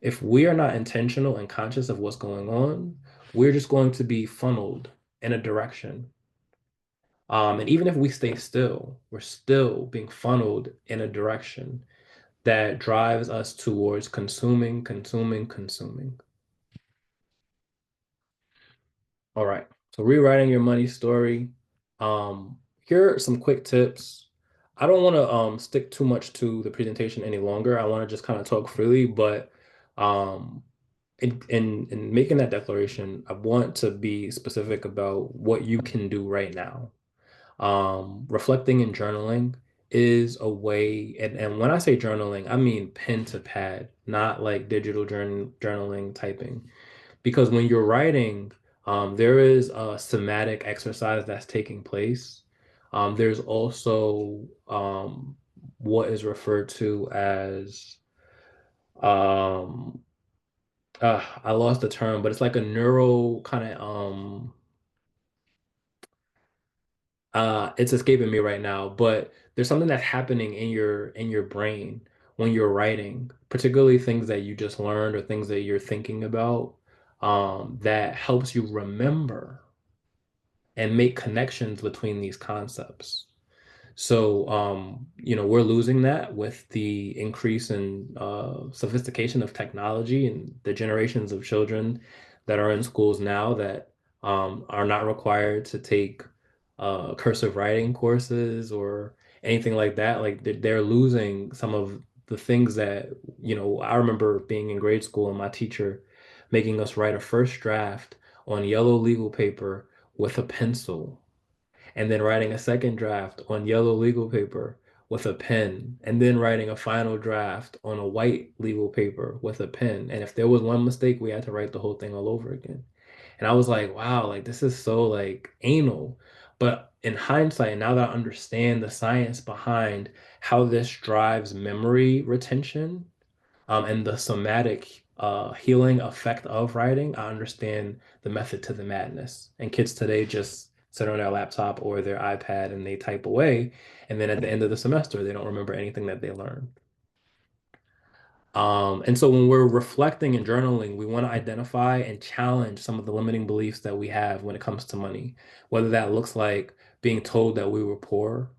If we are not intentional and conscious of what's going on, we're just going to be funneled in a direction. And even if we stay still, we're still being funneled in a direction that drives us towards consuming, consuming, consuming. All right. So rewriting your money story. Here are some quick tips. I don't want to stick too much to the presentation any longer. I want to just kind of talk freely, but um, in making that declaration, I want to be specific about what you can do right now. Reflecting and journaling is a way, and when I say journaling, I mean pen to pad, not like digital journaling typing. Because when you're writing, there is a somatic exercise that's taking place. There's also what is referred to as um, I lost the term, but it's like a neural kind of it's escaping me right now, but there's something that's happening in your brain when you're writing, particularly things that you just learned or things that you're thinking about, that helps you remember and make connections between these concepts. So, we're losing that with the increase in sophistication of technology and the generations of children that are in schools now that are not required to take cursive writing courses or anything like that. Like they're losing some of the things that, I remember being in grade school and my teacher making us write a first draft on yellow legal paper with a pencil, and then writing a second draft on yellow legal paper with a pen, and then writing a final draft on a white legal paper with a pen. And if there was one mistake, we had to write the whole thing all over again. And I was like, wow, like this is so like anal. But in hindsight, now that I understand the science behind how this drives memory retention, and the somatic healing effect of writing, I understand the method to the madness. And kids today just sit on their laptop or their iPad and they type away. And then at the end of the semester, they don't remember anything that they learned. And so when we're reflecting and journaling, we want to identify and challenge some of the limiting beliefs that we have when it comes to money, whether that looks like being told that we were poor,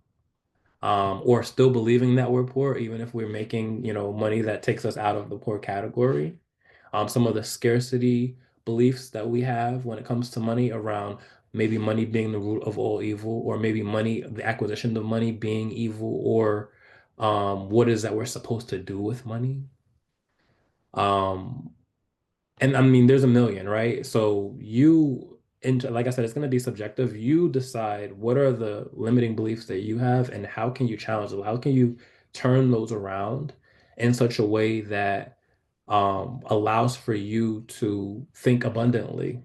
or still believing that we're poor, even if we're making, money that takes us out of the poor category. Some of the scarcity beliefs that we have when it comes to money around maybe money being the root of all evil, or maybe money, the acquisition of money being evil, or what is that we're supposed to do with money. Um, and I mean, there's a million, right? So and like I said, it's going to be subjective. You decide what are the limiting beliefs that you have and how can you challenge them? How can you turn those around in such a way that allows for you to think abundantly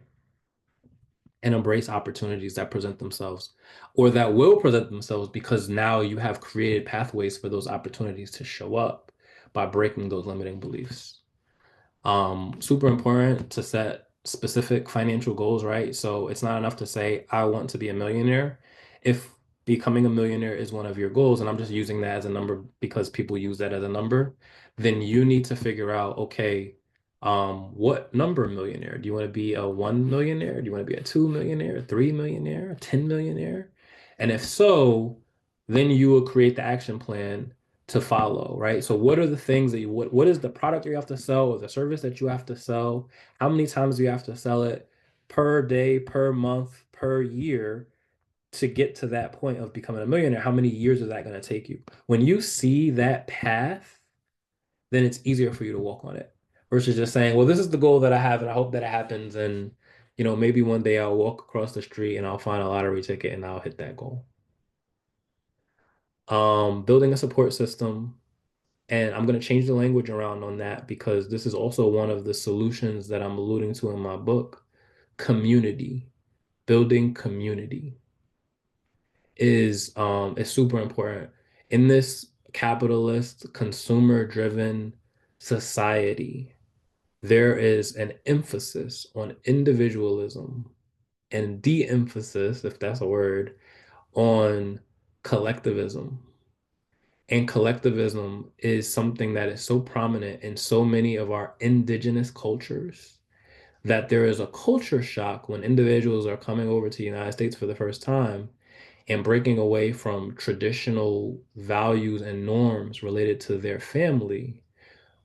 and embrace opportunities that present themselves, or that will present themselves because now you have created pathways for those opportunities to show up by breaking those limiting beliefs. Super important to set specific financial goals, right? So it's not enough to say, I want to be a millionaire. If becoming a millionaire is one of your goals, and I'm just using that as a number because people use that as a number, then you need to figure out, okay, what number millionaire? Do you want to be a 1 millionaire? Do you want to be a 2 millionaire, a 3 millionaire, a 10 millionaire? And if so, then you will create the action plan to follow, right? So what are the things that what is the product you have to sell, or the service that you have to sell? How many times do you have to sell it per day, per month, per year to get to that point of becoming a millionaire? How many years is that going to take you? When you see that path, then it's easier for you to walk on it versus just saying, well, this is the goal that I have and I hope that it happens. And, maybe one day I'll walk across the street and I'll find a lottery ticket and I'll hit that goal. Building a support system. And I'm going to change the language around on that because this is also one of the solutions that I'm alluding to in my book. Community, building community is super important in this capitalist, consumer-driven society. There is an emphasis on individualism and de-emphasis, if that's a word, on collectivism. And collectivism is something that is so prominent in so many of our indigenous cultures that there is a culture shock when individuals are coming over to the United States for the first time and breaking away from traditional values and norms related to their family,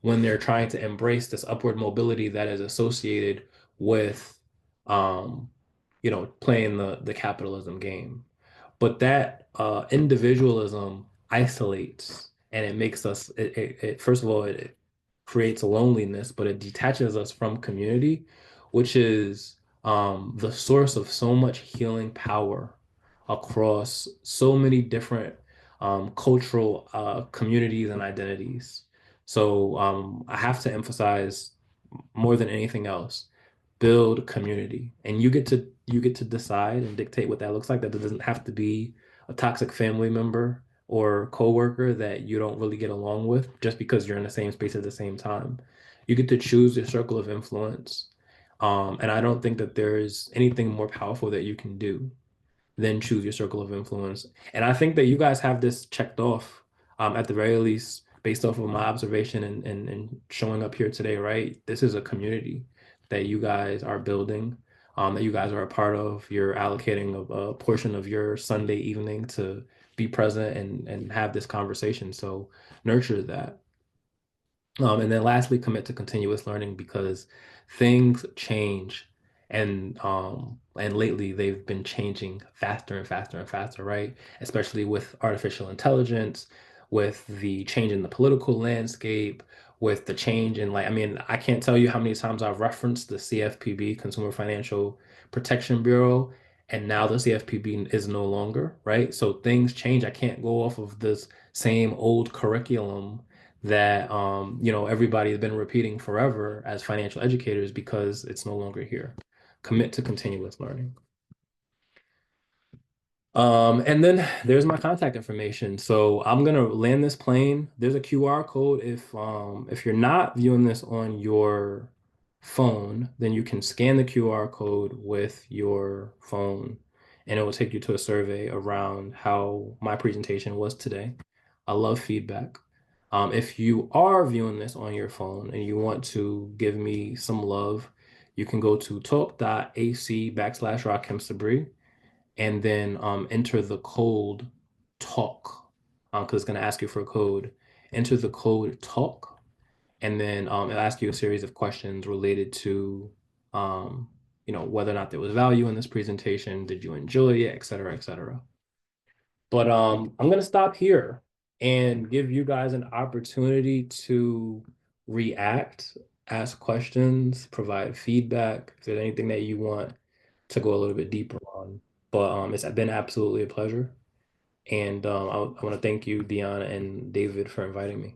when they're trying to embrace this upward mobility that is associated with um, playing the capitalism game. But that individualism isolates, and it makes us it first of all, it creates loneliness, but it detaches us from community, which is the source of so much healing power across so many different cultural communities and identities. So I have to emphasize more than anything else, build community. And you get to decide and dictate what that looks like. That doesn't have to be a toxic family member or coworker that you don't really get along with just because you're in the same space at the same time. You get to choose your circle of influence. And I don't think that there's anything more powerful that you can do then choose your circle of influence. And I think that you guys have this checked off, at the very least, based off of my observation and showing up here today, right? This is a community that you guys are building, that you guys are a part of. You're allocating a portion of your Sunday evening to be present and have this conversation. So nurture that. And then lastly, commit to continuous learning because things change, and lately they've been changing faster and faster and faster, right? Especially with artificial intelligence, with the change in the political landscape, with the change in like, I mean, I can't tell you how many times I've referenced the CFPB, Consumer Financial Protection Bureau, and now the CFPB is no longer, right? So things change. I can't go off of this same old curriculum that everybody's been repeating forever as financial educators because it's no longer here. Commit to continuous learning. And then there's my contact information. So I'm gonna land this plane. There's a QR code. If you're not viewing this on your phone, then you can scan the QR code with your phone, and it will take you to a survey around how my presentation was today. I love feedback. If you are viewing this on your phone and you want to give me some love, you can go to talk.ac/Rahkim Sabree and then enter the code talk because it's going to ask you for a code. Enter the code talk, and then it'll ask you a series of questions related to whether or not there was value in this presentation, did you enjoy it, et cetera, et cetera. But I'm going to stop here and give you guys an opportunity to react, ask questions, provide feedback, if there's anything that you want to go a little bit deeper on. But it's been absolutely a pleasure. And I want to thank you, Deanna and David, for inviting me.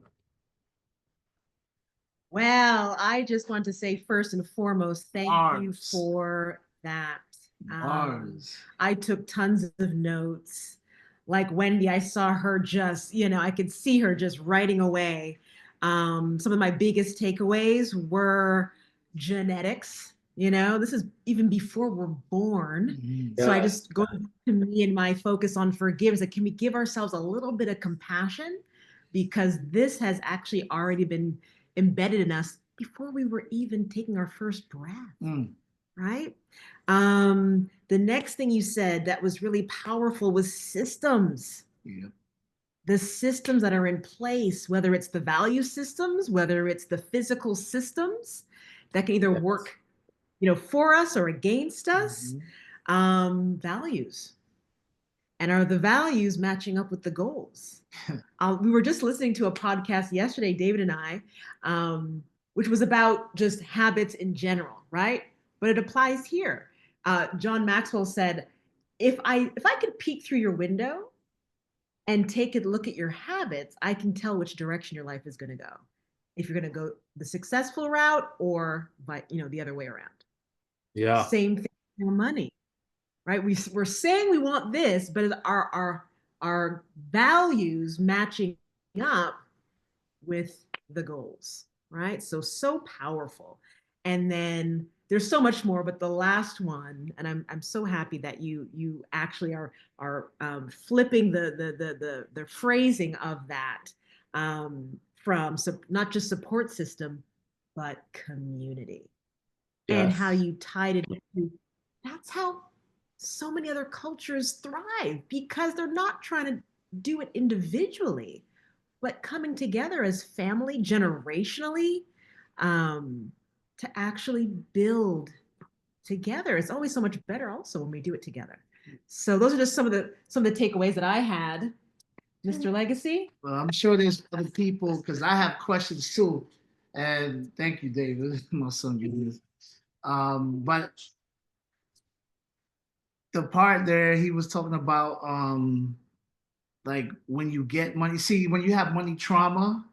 Well, I just want to say first and foremost, thank you Bars. for that. Bars. I took tons of notes. Like Wendy, I saw her just, I could see her just writing away. Some of my biggest takeaways were genetics. This is even before we're born. Mhm. So I Yeah. just go to me and my focus on forgiveness. Like, can we give ourselves a little bit of compassion? Because this has actually already been embedded in us before we were even taking our first breath, right? The next thing you said that was really powerful was systems. Yeah. The systems that are in place, whether it's the value systems, whether it's the physical systems that can either work, for us or against us, values. And are the values matching up with the goals? We were just listening to a podcast yesterday, David and I, which was about just habits in general, right? But it applies here. John Maxwell said, if I could peek through your window and take a look at your habits, I can tell which direction your life is going to go. If you're going to go the successful route or the other way around. Yeah. Same thing for money, right? We're saying we want this, but our values matching up with the goals, right? So powerful. And then there's so much more, but the last one, and I'm so happy that you actually are flipping the phrasing of that from not just support system, but community, and how you tied it into. That's how so many other cultures thrive, because they're not trying to do it individually, but coming together as family generationally to actually build together. It's always so much better also when we do it together. So those are just some of the takeaways that I had. Mr. Legacy? Well, I'm sure there's other people, because I have questions too. And thank you, David, my son. But the part there, he was talking about like when you get money. See, when you have money trauma,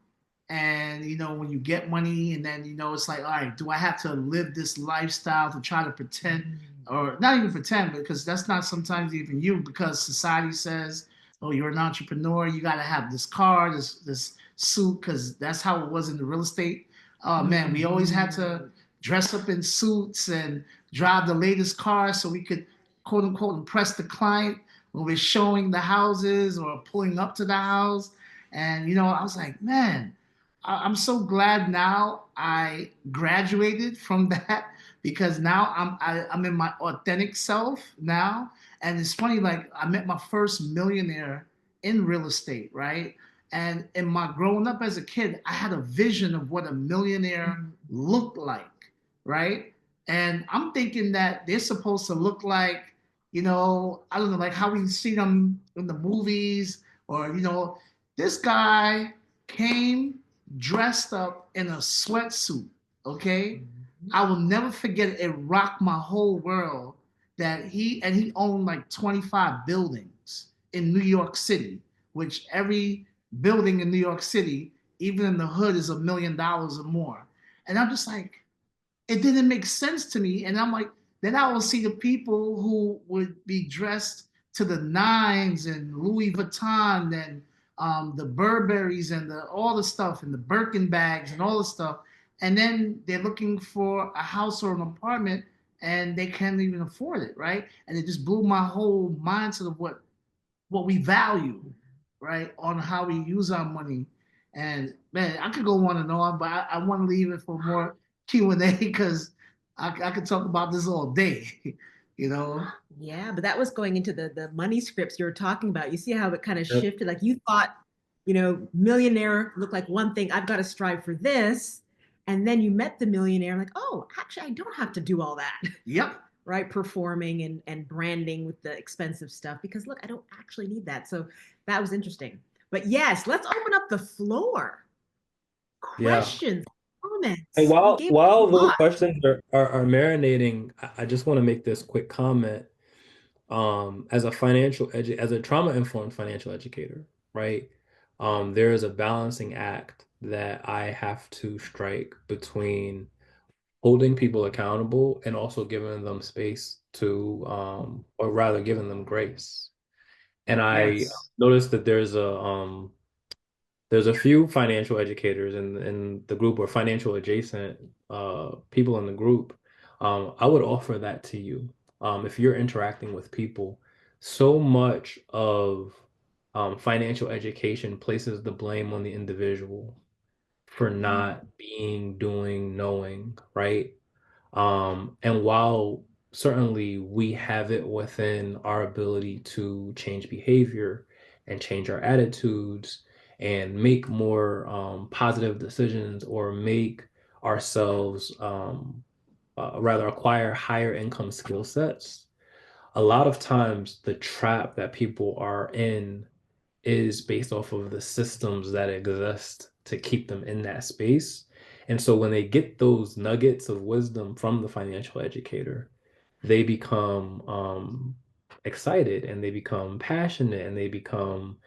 and when you get money, and then it's like, all right, do I have to live this lifestyle to try to pretend, or not even pretend, because that's not sometimes even you, because society says, oh, you're an entrepreneur, you got to have this car, this suit, because that's how it was in the real estate. Oh man, we always had to dress up in suits and drive the latest car so we could, quote unquote, impress the client when we're showing the houses or pulling up to the house. And I was like, man, I'm so glad now I graduated from that, because now I'm in my authentic self now. And it's funny, like I met my first millionaire in real estate, right? And in my growing up as a kid, I had a vision of what a millionaire looked like, right? And I'm thinking that they're supposed to look like, I don't know, like how we see them in the movies, or This guy came dressed up in a sweatsuit, okay? I will never forget it. It rocked my whole world that he owned like 25 buildings in New York City, which every building in New York City, even in the hood, is $1 million or more. And I'm just like, it didn't make sense to me. And I'm like, then I will see the people who would be dressed to the nines and Louis Vuitton and the Burberrys and all the stuff and the Birkin bags and all the stuff. And then they're looking for a house or an apartment and they can't even afford it, right? And it just blew my whole mindset of what we value, right, on how we use our money. And man, I could go on and on, but I want to leave it for more Q&A because I could talk about this all day, you know? Yeah, but that was going into the money scripts you were talking about. You see how it kind of Yep. shifted? Like you thought, millionaire looked like one thing, I've got to strive for this. And then you met the millionaire, like, oh, actually, I don't have to do all that. Yep. Right? Performing and branding with the expensive stuff because look, I don't actually need that. So that was interesting. But yes, let's open up the floor. Yeah. Questions, comments. And We while gave while a those lot. questions are marinating, I just want to make this quick comment. As a trauma-informed financial educator, right? There is a balancing act that I have to strike between holding people accountable and also giving them space to, or rather giving them grace. And I Yes. noticed that there's a few financial educators in the group or financial adjacent people in the group. I would offer that to you. If you're interacting with people, so much of financial education places the blame on the individual for not being, doing, knowing, right? And while certainly we have it within our ability to change behavior and change our attitudes and make more positive decisions or make ourselves rather acquire higher income skill sets, a lot of times the trap that people are in is based off of the systems that exist to keep them in that space. And so when they get those nuggets of wisdom from the financial educator, they become excited and they become passionate and they become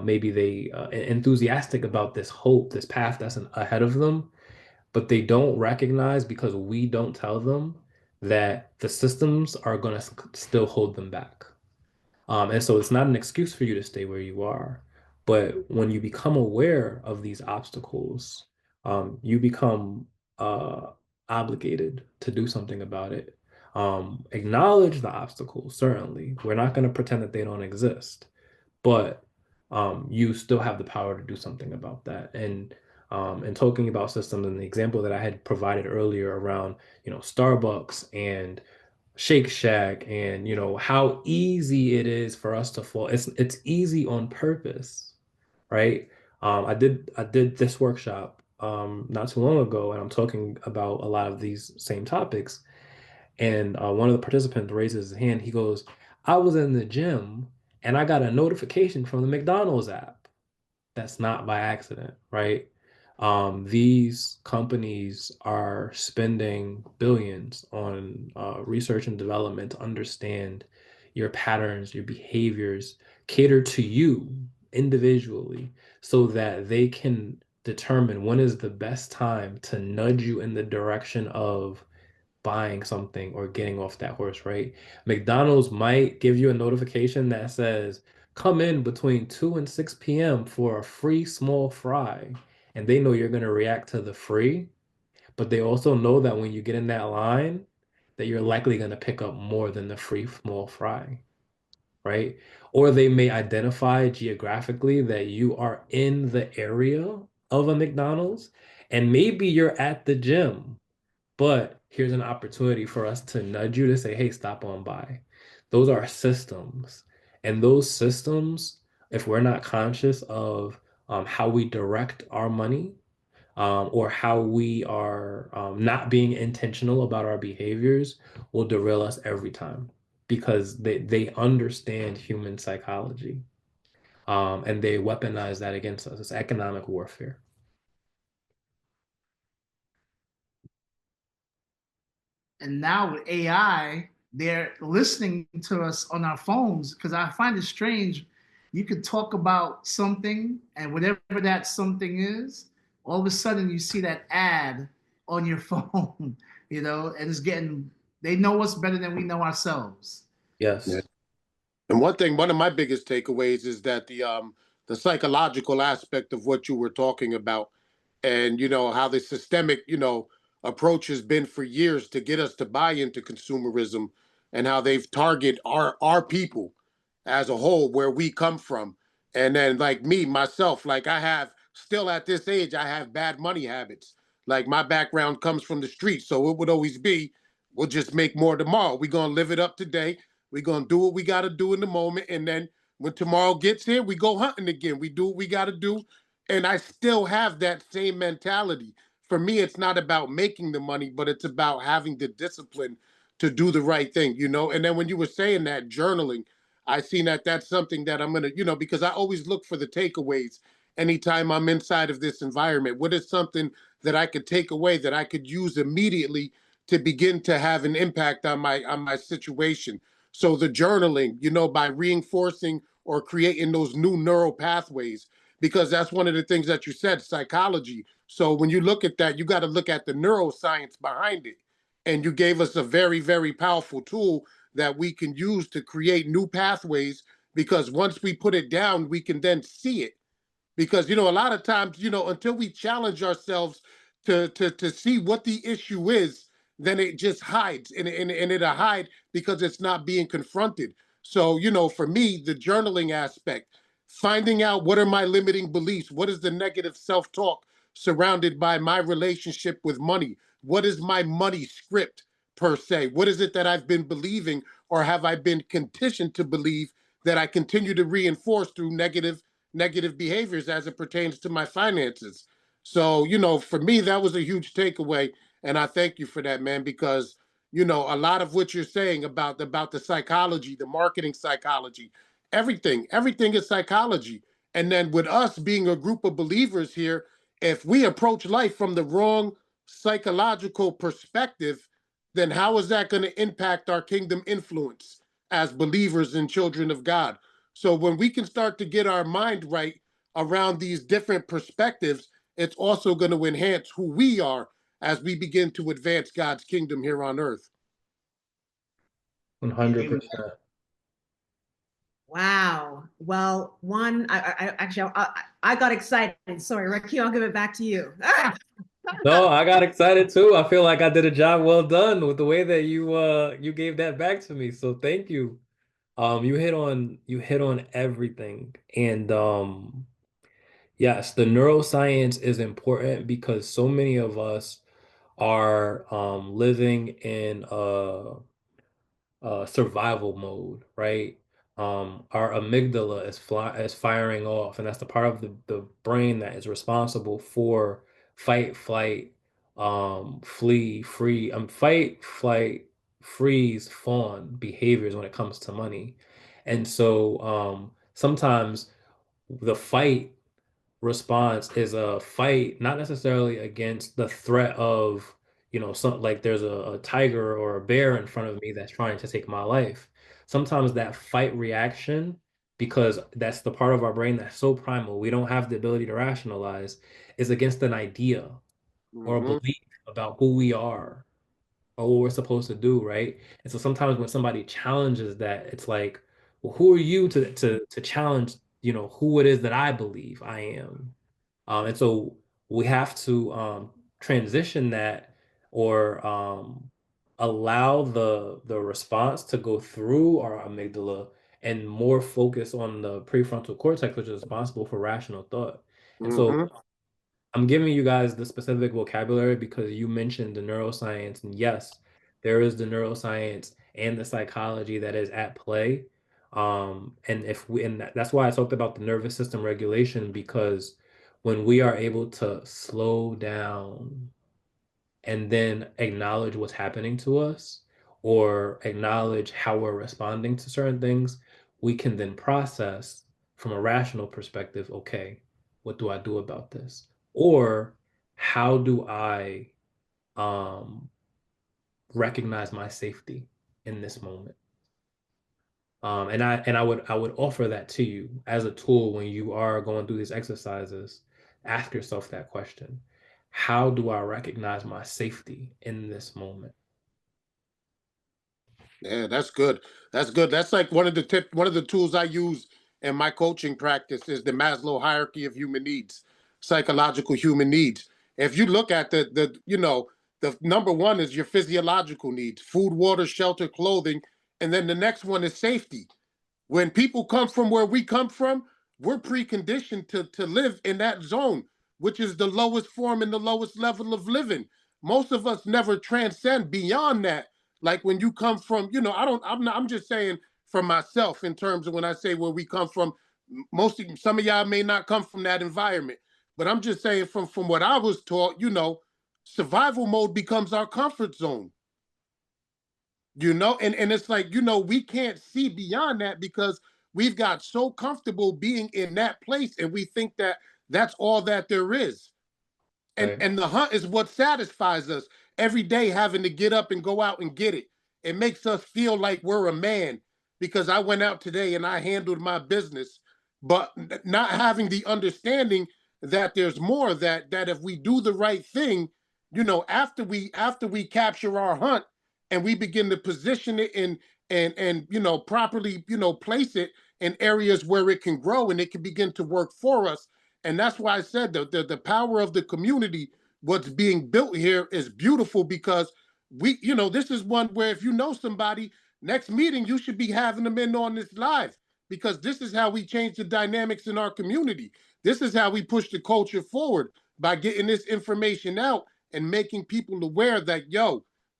maybe they enthusiastic about this hope, this path that's ahead of them, but they don't recognize because we don't tell them that the systems are going to still hold them back. And so it's not an excuse for you to stay where you are. But when you become aware of these obstacles, you become obligated to do something about it. Acknowledge the obstacles, certainly. We're not going to pretend that they don't exist, but you still have the power to do something about that. And talking about systems and the example that I had provided earlier around, Starbucks and Shake Shack and how easy it is for us to fall. It's easy on purpose, right? I did this workshop not too long ago, and I'm talking about a lot of these same topics. And one of the participants raises his hand. He goes, "I was in the gym and I got a notification from the McDonald's app." That's not by accident, right? These companies are spending billions on research and development to understand your patterns, your behaviors, cater to you individually so that they can determine when is the best time to nudge you in the direction of buying something or getting off that horse, right? McDonald's might give you a notification that says, come in between 2 and 6 p.m. for a free small fry. And they know you're going to react to the free, but they also know that when you get in that line, that you're likely going to pick up more than the free small fry, right? Or they may identify geographically that you are in the area of a McDonald's and maybe you're at the gym, but here's an opportunity for us to nudge you to say, hey, stop on by. Those are systems. And those systems, if we're not conscious of how we direct our money or how we are not being intentional about our behaviors, will derail us every time because they understand human psychology. And they weaponize that against us. It's economic warfare. And now with AI, they're listening to us on our phones, because I find it strange. You could talk about something, and whatever that something is, all of a sudden you see that ad on your phone, and they know us better than we know ourselves. Yes. Yeah. And one of my biggest takeaways is that the psychological aspect of what you were talking about, and how the systemic approach has been for years to get us to buy into consumerism, and how they've targeted our people as a whole, where we come from. And then, like me myself, like I have still at this age, I have bad money habits. Like my background comes from the streets, so it would always be, we'll just make more tomorrow. We're gonna live it up today. We're gonna do what we gotta do in the moment, and then when tomorrow gets here, we go hunting again. We do what we gotta do. And I still have that same mentality. For me, it's not about making the money, but it's about having the discipline to do the right thing, And then when you were saying that journaling, I seen that that's something that I'm gonna, because I always look for the takeaways anytime I'm inside of this environment. What is something that I could take away that I could use immediately to begin to have an impact on my situation? So the journaling, by reinforcing or creating those new neural pathways, because that's one of the things that you said, psychology. So when you look at that, you got to look at the neuroscience behind it. And you gave us a very, very powerful tool that we can use to create new pathways, because once we put it down, we can then see it. Because a lot of times, until we challenge ourselves to see what the issue is, then it just hides, and it'll hide because it's not being confronted. So for me, the journaling aspect, finding out what are my limiting beliefs, what is the negative self-talk surrounded by my relationship with money, what is my money script per se, what is it that I've been believing, or have I been conditioned to believe, that I continue to reinforce through negative behaviors as it pertains to my finances. So, for me, that was a huge takeaway. And I thank you for that, man, because, a lot of what you're saying about the psychology, the marketing psychology, everything is psychology. And then with us being a group of believers here, if we approach life from the wrong psychological perspective, then how is that going to impact our kingdom influence as believers and children of God? So when we can start to get our mind right around these different perspectives, it's also going to enhance who we are as we begin to advance God's kingdom here on earth. 100%. Wow. Well, I got excited. Sorry, Rakim, I'll give it back to you. No, I got excited too. I feel like I did a job well done with the way that you gave that back to me. So thank you. You hit on everything. And yes, the neuroscience is important because so many of us are living in survival mode, right? Our amygdala is firing off, and that's the part of the brain that is responsible for fight, flight, fight, flight, freeze, fawn behaviors when it comes to money. And so sometimes the fight response is a fight, not necessarily against the threat of, some like there's a tiger or a bear in front of me that's trying to take my life. Sometimes that fight reaction, because that's the part of our brain that's so primal, we don't have the ability to rationalize, is against an idea or a Mm-hmm. belief about who we are or what we're supposed to do, right? And so sometimes when somebody challenges that, it's like, well, who are you to challenge, who it is that I believe I am? And so we have to transition that, or allow the response to go through our amygdala and more focus on the prefrontal cortex, which is responsible for rational thought. And so Mm-hmm. I'm giving you guys the specific vocabulary because you mentioned the neuroscience, and yes, there is the neuroscience and the psychology that is at play. That's why I talked about the nervous system regulation, because when we are able to slow down and then acknowledge what's happening to us or acknowledge how we're responding to certain things, we can then process from a rational perspective, okay, what do I do about this? Or how do I recognize my safety in this moment? And I would offer that to you as a tool when you are going through these exercises. Ask yourself that question. How do I recognize my safety in this moment? Yeah, that's good. That's good. That's like one of the tools I use in my coaching practice is the Maslow hierarchy of human needs, psychological human needs. If you look at the number one is your physiological needs, food, water, shelter, clothing, and then the next one is safety. When people come from where we come from, we're preconditioned to live in that zone, which is the lowest form and the lowest level of living. Most of us never transcend beyond that. Like when you come from, I don't, I'm not, I'm just saying for myself in terms of when I say where we come from, some of y'all may not come from that environment, but I'm just saying from what I was taught, survival mode becomes our comfort zone. And it's like, we can't see beyond that because we've got so comfortable being in that place and we think that that's all that there is. and Right. and the hunt is what satisfies us every day, having to get up and go out and get it. It makes us feel like we're a man because I went out today and I handled my business, but not having the understanding that there's more, that if we do the right thing, after we capture our hunt and we begin to position it in and properly place it in areas where it can grow and it can begin to work for us. And that's why I said the power of the community, what's being built here is beautiful because this is one where if you know somebody, next meeting, you should be having them in on this live because this is how we change the dynamics in our community. This is how we push the culture forward by getting this information out and making people aware that,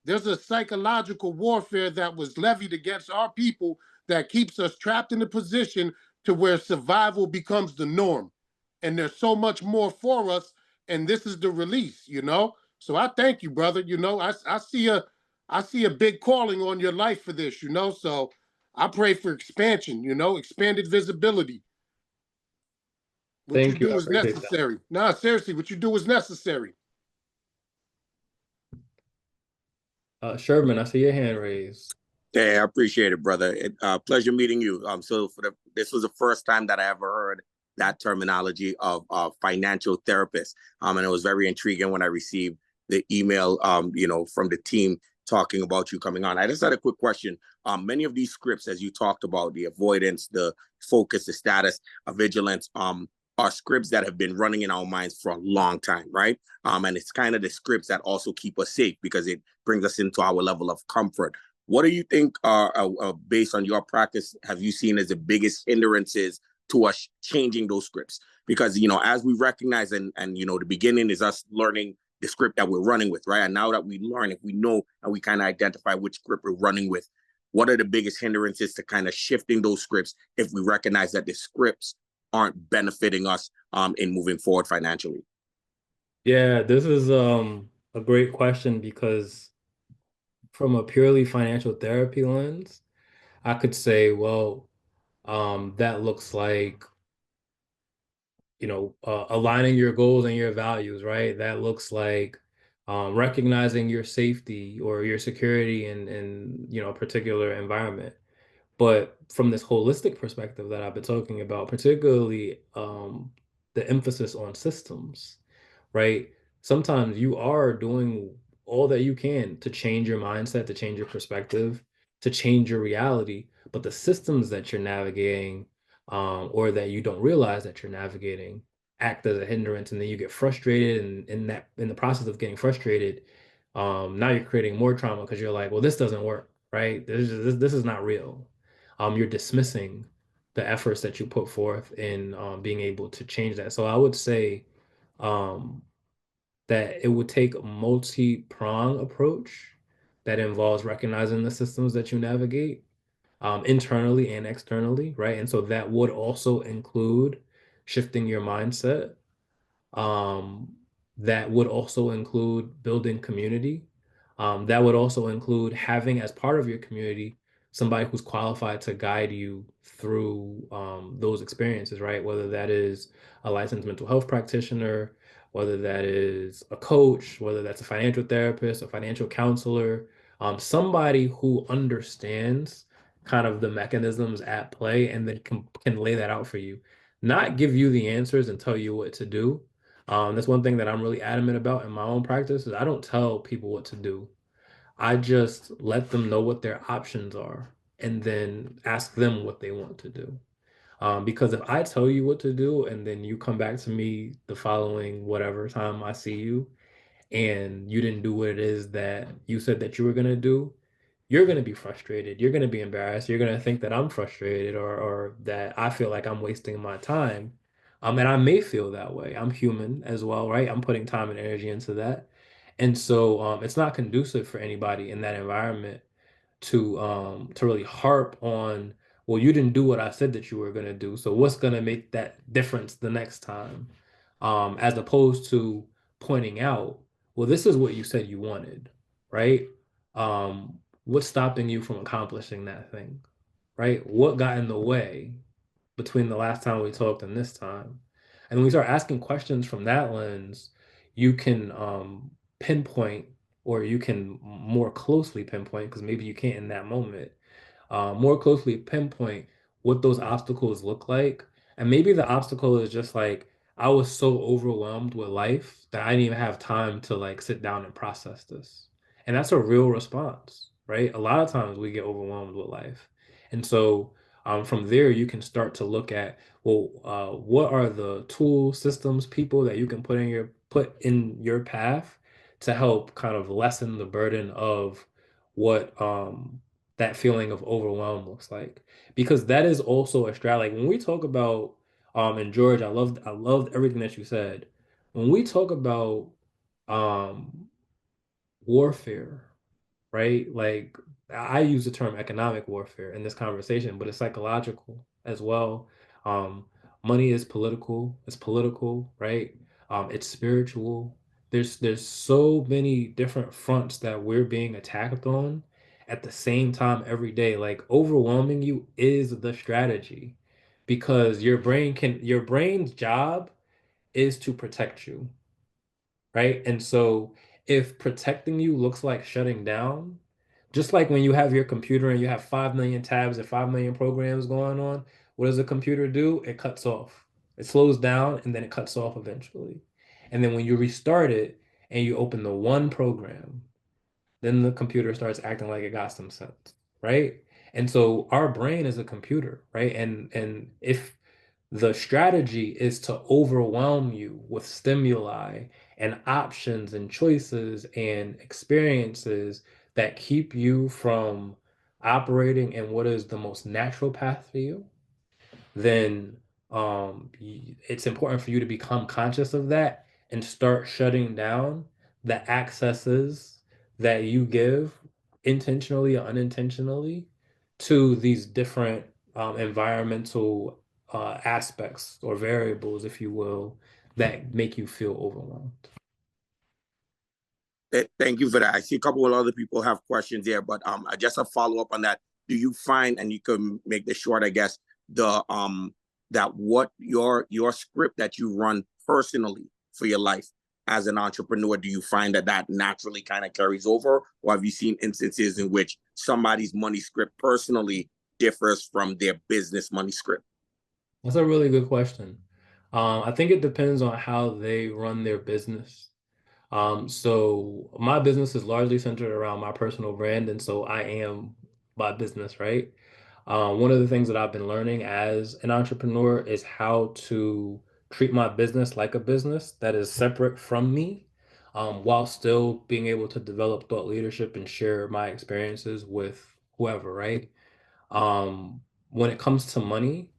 there's a psychological warfare that was levied against our people that keeps us trapped in a position to where survival becomes the norm, and there's so much more for us, and this is the release. So I thank you, brother. I see a big calling on your life for this. So I pray for expansion, expanded visibility. What you Thank you. do I is appreciate that. necessary. Nah, seriously, what you do is necessary. Sherman, I see your hand raised. Hey, I appreciate it, brother. Pleasure meeting you. So this was the first time that I ever heard that terminology of financial therapist. And it was very intriguing when I received the email, from the team talking about you coming on. I just had a quick question. Many of these scripts, as you talked about, the avoidance, the focus, the status, vigilance, are scripts that have been running in our minds for a long time, right? And it's kind of the scripts that also keep us safe because it brings us into our level of comfort. What do you think based on your practice, have you seen as the biggest hindrances to us changing those scripts? Because, as we recognize and the beginning is us learning the script that we're running with, right? And now that we learn, if we know and we kind of identify which script we're running with, what are the biggest hindrances to kind of shifting those scripts if we recognize that the scripts aren't benefiting us in moving forward financially? Yeah, this is a great question because from a purely financial therapy lens, I could say, well, that looks like, aligning your goals and your values, right? That looks like recognizing your safety or your security in a particular environment. But from this holistic perspective that I've been talking about, particularly the emphasis on systems, right? Sometimes you are doing all that you can to change your mindset, to change your perspective, to change your reality. But the systems that you're navigating, or that you don't realize that you're navigating, act as a hindrance, and then you get frustrated. And in the process of getting frustrated, now you're creating more trauma because you're like, well, this doesn't work, right? This is not real. You're dismissing the efforts that you put forth in being able to change that. So I would say um, that it would take a multi-prong approach that involves recognizing the systems that you navigate internally and externally, right? And so that would also include shifting your mindset. Um, that would also include building community. That would also include having as part of your community somebody who's qualified to guide you through those experiences, right? Whether that is a licensed mental health practitioner, whether that is a coach, whether that's a financial therapist, a financial counselor, somebody who understands kind of the mechanisms at play and then can lay that out for you, not give you the answers and tell you what to do. That's one thing that I'm really adamant about in my own practice is I don't tell people what to do. I just let them know what their options are and then ask them what they want to do. Because if I tell you what to do and then you come back to me the following whatever time I see you and you didn't do what it is that you said that you were going to do, you're going to be frustrated. You're going to be embarrassed. You're going to think that I'm frustrated or that I feel like I'm wasting my time. And I may feel that way. I'm human as well, right? I'm putting time and energy into that. And so it's not conducive for anybody in that environment to really harp on, well, you didn't do what I said that you were going to do. So what's going to make that difference the next time? As opposed to pointing out, well, this is what you said you wanted, right? What's stopping you from accomplishing that thing, right? What got in the way between the last time we talked and this time? And when we start asking questions from that lens, you can pinpoint, or you can more closely pinpoint, because maybe you can't in that moment, more closely pinpoint what those obstacles look like. And maybe the obstacle is just like, I was so overwhelmed with life that I didn't even have time to like sit down and process this. And that's a real response, right? A lot of times we get overwhelmed with life. And so from there, you can start to look at, well, what are the tools, systems, people that you can put in your path to help kind of lessen the burden of what that feeling of overwhelm looks like, because that is also a strat. Like when we talk about and George, I loved everything that you said. When we talk about um warfare, right? Like I use the term economic warfare in this conversation, but it's psychological as well. Um, Money is political. It's political, right? It's spiritual. There's so many different fronts that we're being attacked on at the same time every day. Like overwhelming you is the strategy because your brain's job is to protect you, right? And so if protecting you looks like shutting down, just like when you have your computer and you have 5 million tabs and 5 million programs going on, what does a computer do? It cuts off. It slows down and then it cuts off eventually. And then when you restart it and you open the one program, then the computer starts acting like it got some sense, right? And so our brain is a computer, right? And if the strategy is to overwhelm you with stimuli and options and choices and experiences that keep you from operating in what is the most natural path for you, then it's important for you to become conscious of that and start shutting down the accesses that you give intentionally or unintentionally to these different environmental aspects or variables, if you will, that make you feel overwhelmed. Thank you for that. I see a couple of other people have questions here, but just a follow up on that. Do you find, and you can make this short, I guess, the that what your script that you run personally for your life as an entrepreneur, do you find that that naturally kind of carries over, or have you seen instances in which somebody's money script personally differs from their business money script? That's a really good question. I think it depends on how they run their business. So my business is largely centered around my personal brand, and so I am my business, right? One of the things that I've been learning as an entrepreneur is how to treat my business like a business that is separate from me, while still being able to develop thought leadership and share my experiences with whoever, right? Um, when it comes to money,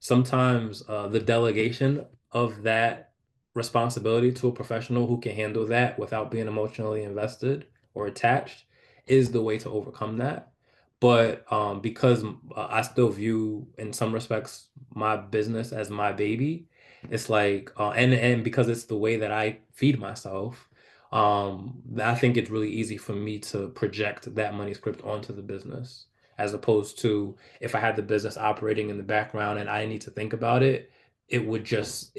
sometimes the delegation of that responsibility to a professional who can handle that without being emotionally invested or attached is the way to overcome that. But because I still view, in some respects, my business as my baby, it's like, and because it's the way that I feed myself, I think it's really easy for me to project that money script onto the business as opposed to if I had the business operating in the background and I need to think about it, it would just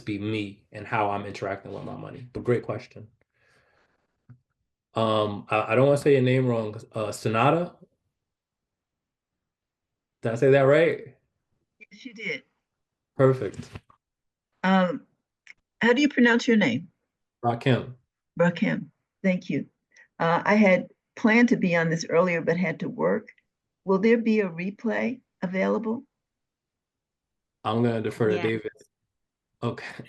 be me and how I'm interacting with my money. But great question. I don't want to say your name wrong. Sonata, did I say that right? Yes, you did. Perfect. How do you pronounce your name? Rakim. Rakim. Thank you. I had planned to be on this earlier, but had to work. Will there be a replay available? I'm gonna defer to Yeah. David. Okay.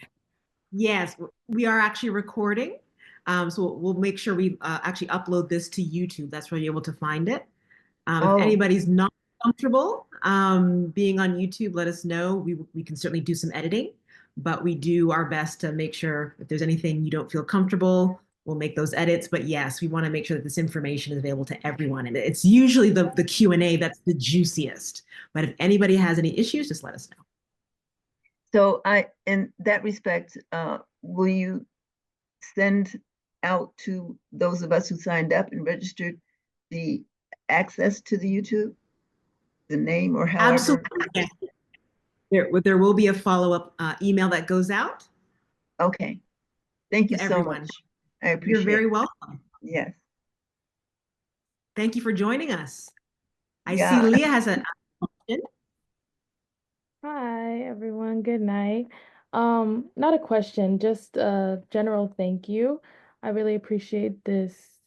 Yes, we are actually recording. So we'll make sure we actually upload this to YouTube. That's where you're able to find it. If Oh. anybody's not comfortable being on YouTube, let us know. We can certainly do some editing, but we do our best to make sure if there's anything you don't feel comfortable, we'll make those edits. But yes, we want to make sure that this information is available to everyone. And it's usually the Q&A that's the juiciest. But if anybody has any issues, just let us know. So in that respect, will you send out to those of us who signed up and registered the access to the YouTube, the name or however? Absolutely. Yes. There will be a follow-up email that goes out. Okay. Thank you to so everyone. much. I appreciate You're very it. welcome. Yes. Thank you for joining us. I see Yeah. Leah has a question. Hi, everyone. Good night. Not a question, just a general thank you. I really appreciate this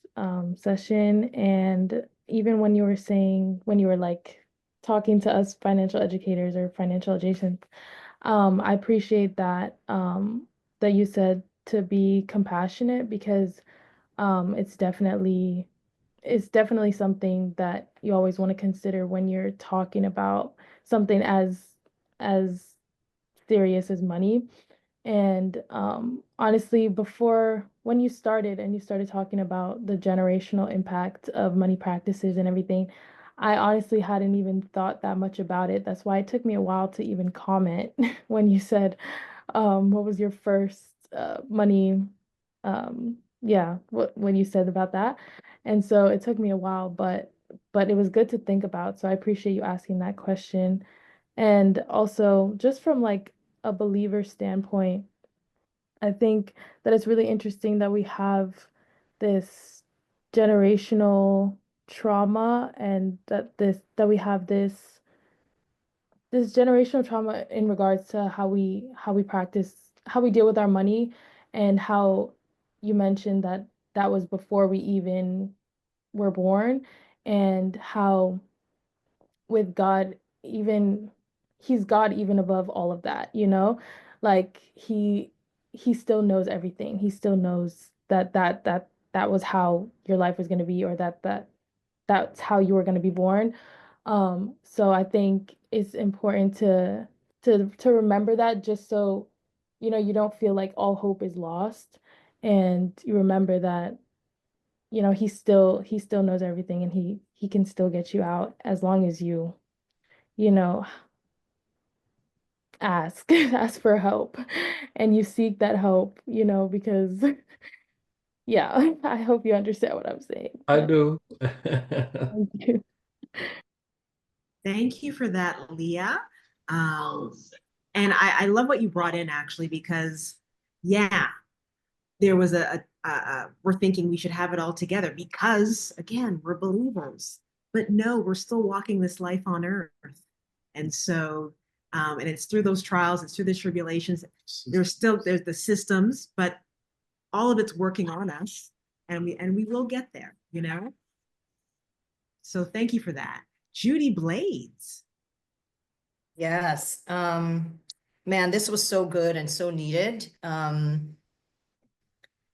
session. And even when you were saying, when you were like talking to us financial educators or financial adjacent, I appreciate that that you said to be compassionate because it's definitely something that you always want to consider when you're talking about something as serious as money. And honestly, before when you started talking about the generational impact of money practices and everything, I honestly hadn't even thought that much about it. That's why it took me a while to even comment when you said, what was your first money? Yeah, when you said about that. And so it took me a while, but it was good to think about. So I appreciate you asking that question. And also, just from like a believer standpoint, I think that it's really interesting that we have this generational trauma and that we have this generational trauma in regards to how we practice, how we deal with our money, and how you mentioned that that was before we even were born, and how with God, even he's God even above all of that, you know? Like he still knows everything. He still knows that was how your life was going to be, or that's how you were going to be born. So I think it's important to remember that, just so you know you don't feel like all hope is lost, and you remember that you know he still knows everything, and he can still get you out as long as you know ask ask for help and you seek that help, you know, because yeah, I hope you understand what I'm saying. I do. Thank you. Thank you for that, Leah. And I love what you brought in actually, because yeah, there was we're thinking we should have it all together because again, we're believers, but no, we're still walking this life on earth. And so, and it's through those trials, it's through the tribulations. There's the systems, but all of it's working on us, and we will get there, you know? So thank you for that. Judy Blades. Yes. Man, this was so good and so needed.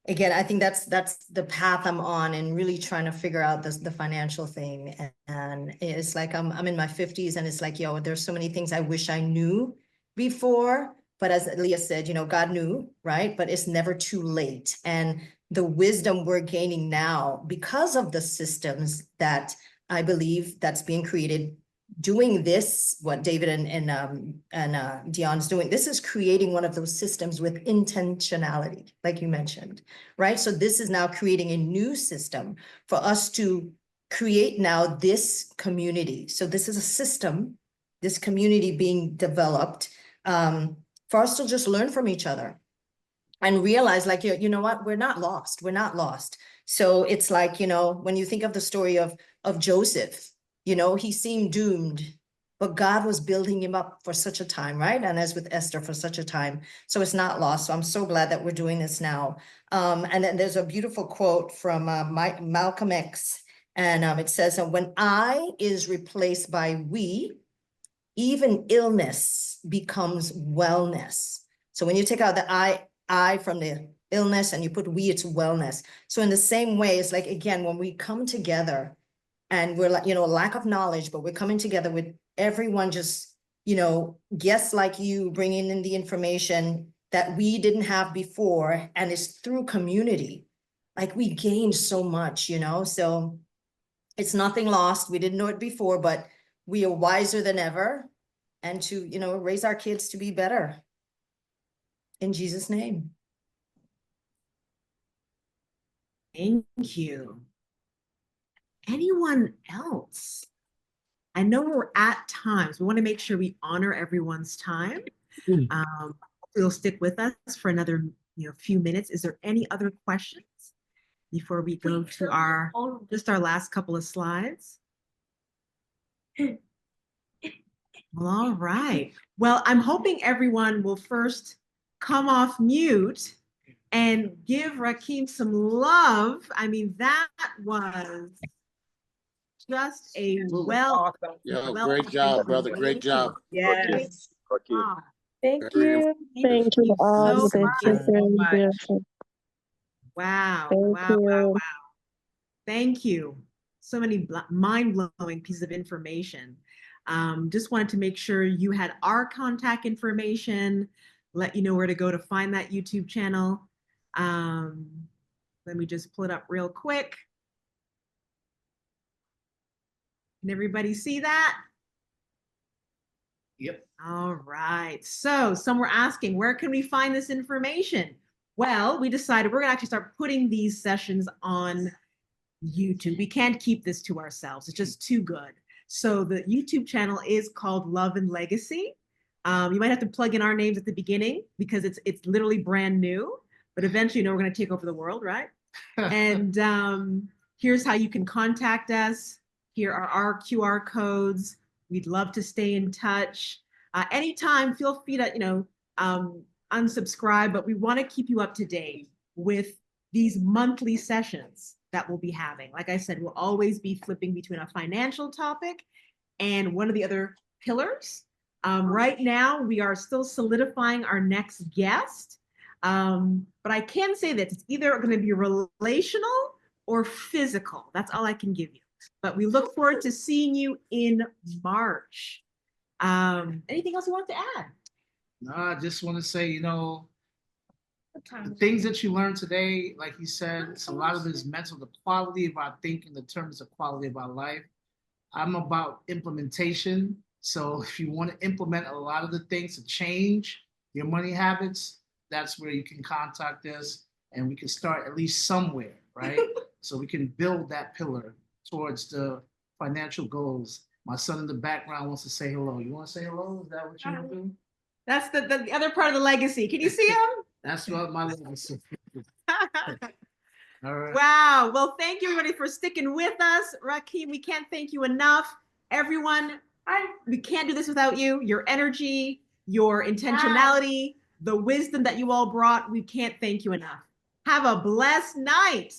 Again, I think that's the path I'm on, and really trying to figure out the financial thing. And it's like I'm in my 50s, and it's like, yo, there's so many things I wish I knew before. But as Leah said, you know, God knew, right? But it's never too late. And the wisdom we're gaining now because of the systems that I believe that's being created, doing this, what David and Dion's doing, this is creating one of those systems with intentionality, like you mentioned, right? So this is now creating a new system for us to create now this community. So this is a system, this community being developed for us to just learn from each other and realize like, you know what, we're not lost. We're not lost. So it's like, you know, when you think of the story of Joseph, you know, he seemed doomed, but God was building him up for such a time, right? And as with Esther, for such a time. So it's not lost. So I'm so glad that we're doing this now. And then there's a beautiful quote from Malcolm X. And it says, when I is replaced by we, even illness becomes wellness. So when you take out the I from the illness and you put we, it's wellness. So in the same way, it's like, again, when we come together and we're like, you know, lack of knowledge, but we're coming together with everyone just, you know, guests like you bringing in the information that we didn't have before. And it's through community. Like we gained so much, you know, so it's nothing lost. We didn't know it before, but we are wiser than ever, and to, you know, raise our kids to be better. In Jesus' name. Thank you. Anyone else? I know we're at times. We want to make sure we honor everyone's time. You'll stick with us for another, you know, few minutes. Is there any other questions before we go to our last couple of slides? Well, all right. Well, I'm hoping everyone will first come off mute and give Rakim some love. I mean, that was just a great job, brother. Great job. Yes. Thank Very you. Thank you all. so This is very much. beautiful. Wow. Thank Wow. Wow. you. Wow. Thank you. So many mind-blowing pieces of information. Just wanted to make sure you had our contact information, let you know where to go to find that YouTube channel. Let me just pull it up real quick. Can everybody see that? Yep. All right. So some were asking, where can we find this information? Well, we decided we're going to actually start putting these sessions on YouTube. We can't keep this to ourselves. It's just too good. So the YouTube channel is called Love and Legacy. You might have to plug in our names at the beginning because it's literally brand new, but eventually, you know, we're going to take over the world, right? And here's how you can contact us. Here are our QR codes. We'd love to stay in touch. Anytime, feel free to, you know, unsubscribe, but we want to keep you up to date with these monthly sessions that we'll be having. Like I said, we'll always be flipping between a financial topic and one of the other pillars. Right now, we are still solidifying our next guest, but I can say that it's either going to be relational or physical. That's all I can give you. But we look forward to seeing you in March. Anything else you want to add? No, I just want to say, you know, the things that you learned today, like you said, it's a lot of it is mental, the quality of our thinking, the terms of quality of our life. I'm about implementation. So if you want to implement a lot of the things to change your money habits, that's where you can contact us and we can start at least somewhere, right? So we can build that pillar towards the financial goals. My son in the background wants to say hello. You want to say hello? Is that what you want to do? That's the other part of the legacy. Can you see him? That's what my legacy. All right. Wow. Well, thank you everybody for sticking with us. Rakim, we can't thank you enough. Everyone, we can't do this without you. Your energy, your intentionality, the wisdom that you all brought, we can't thank you enough. Have a blessed night.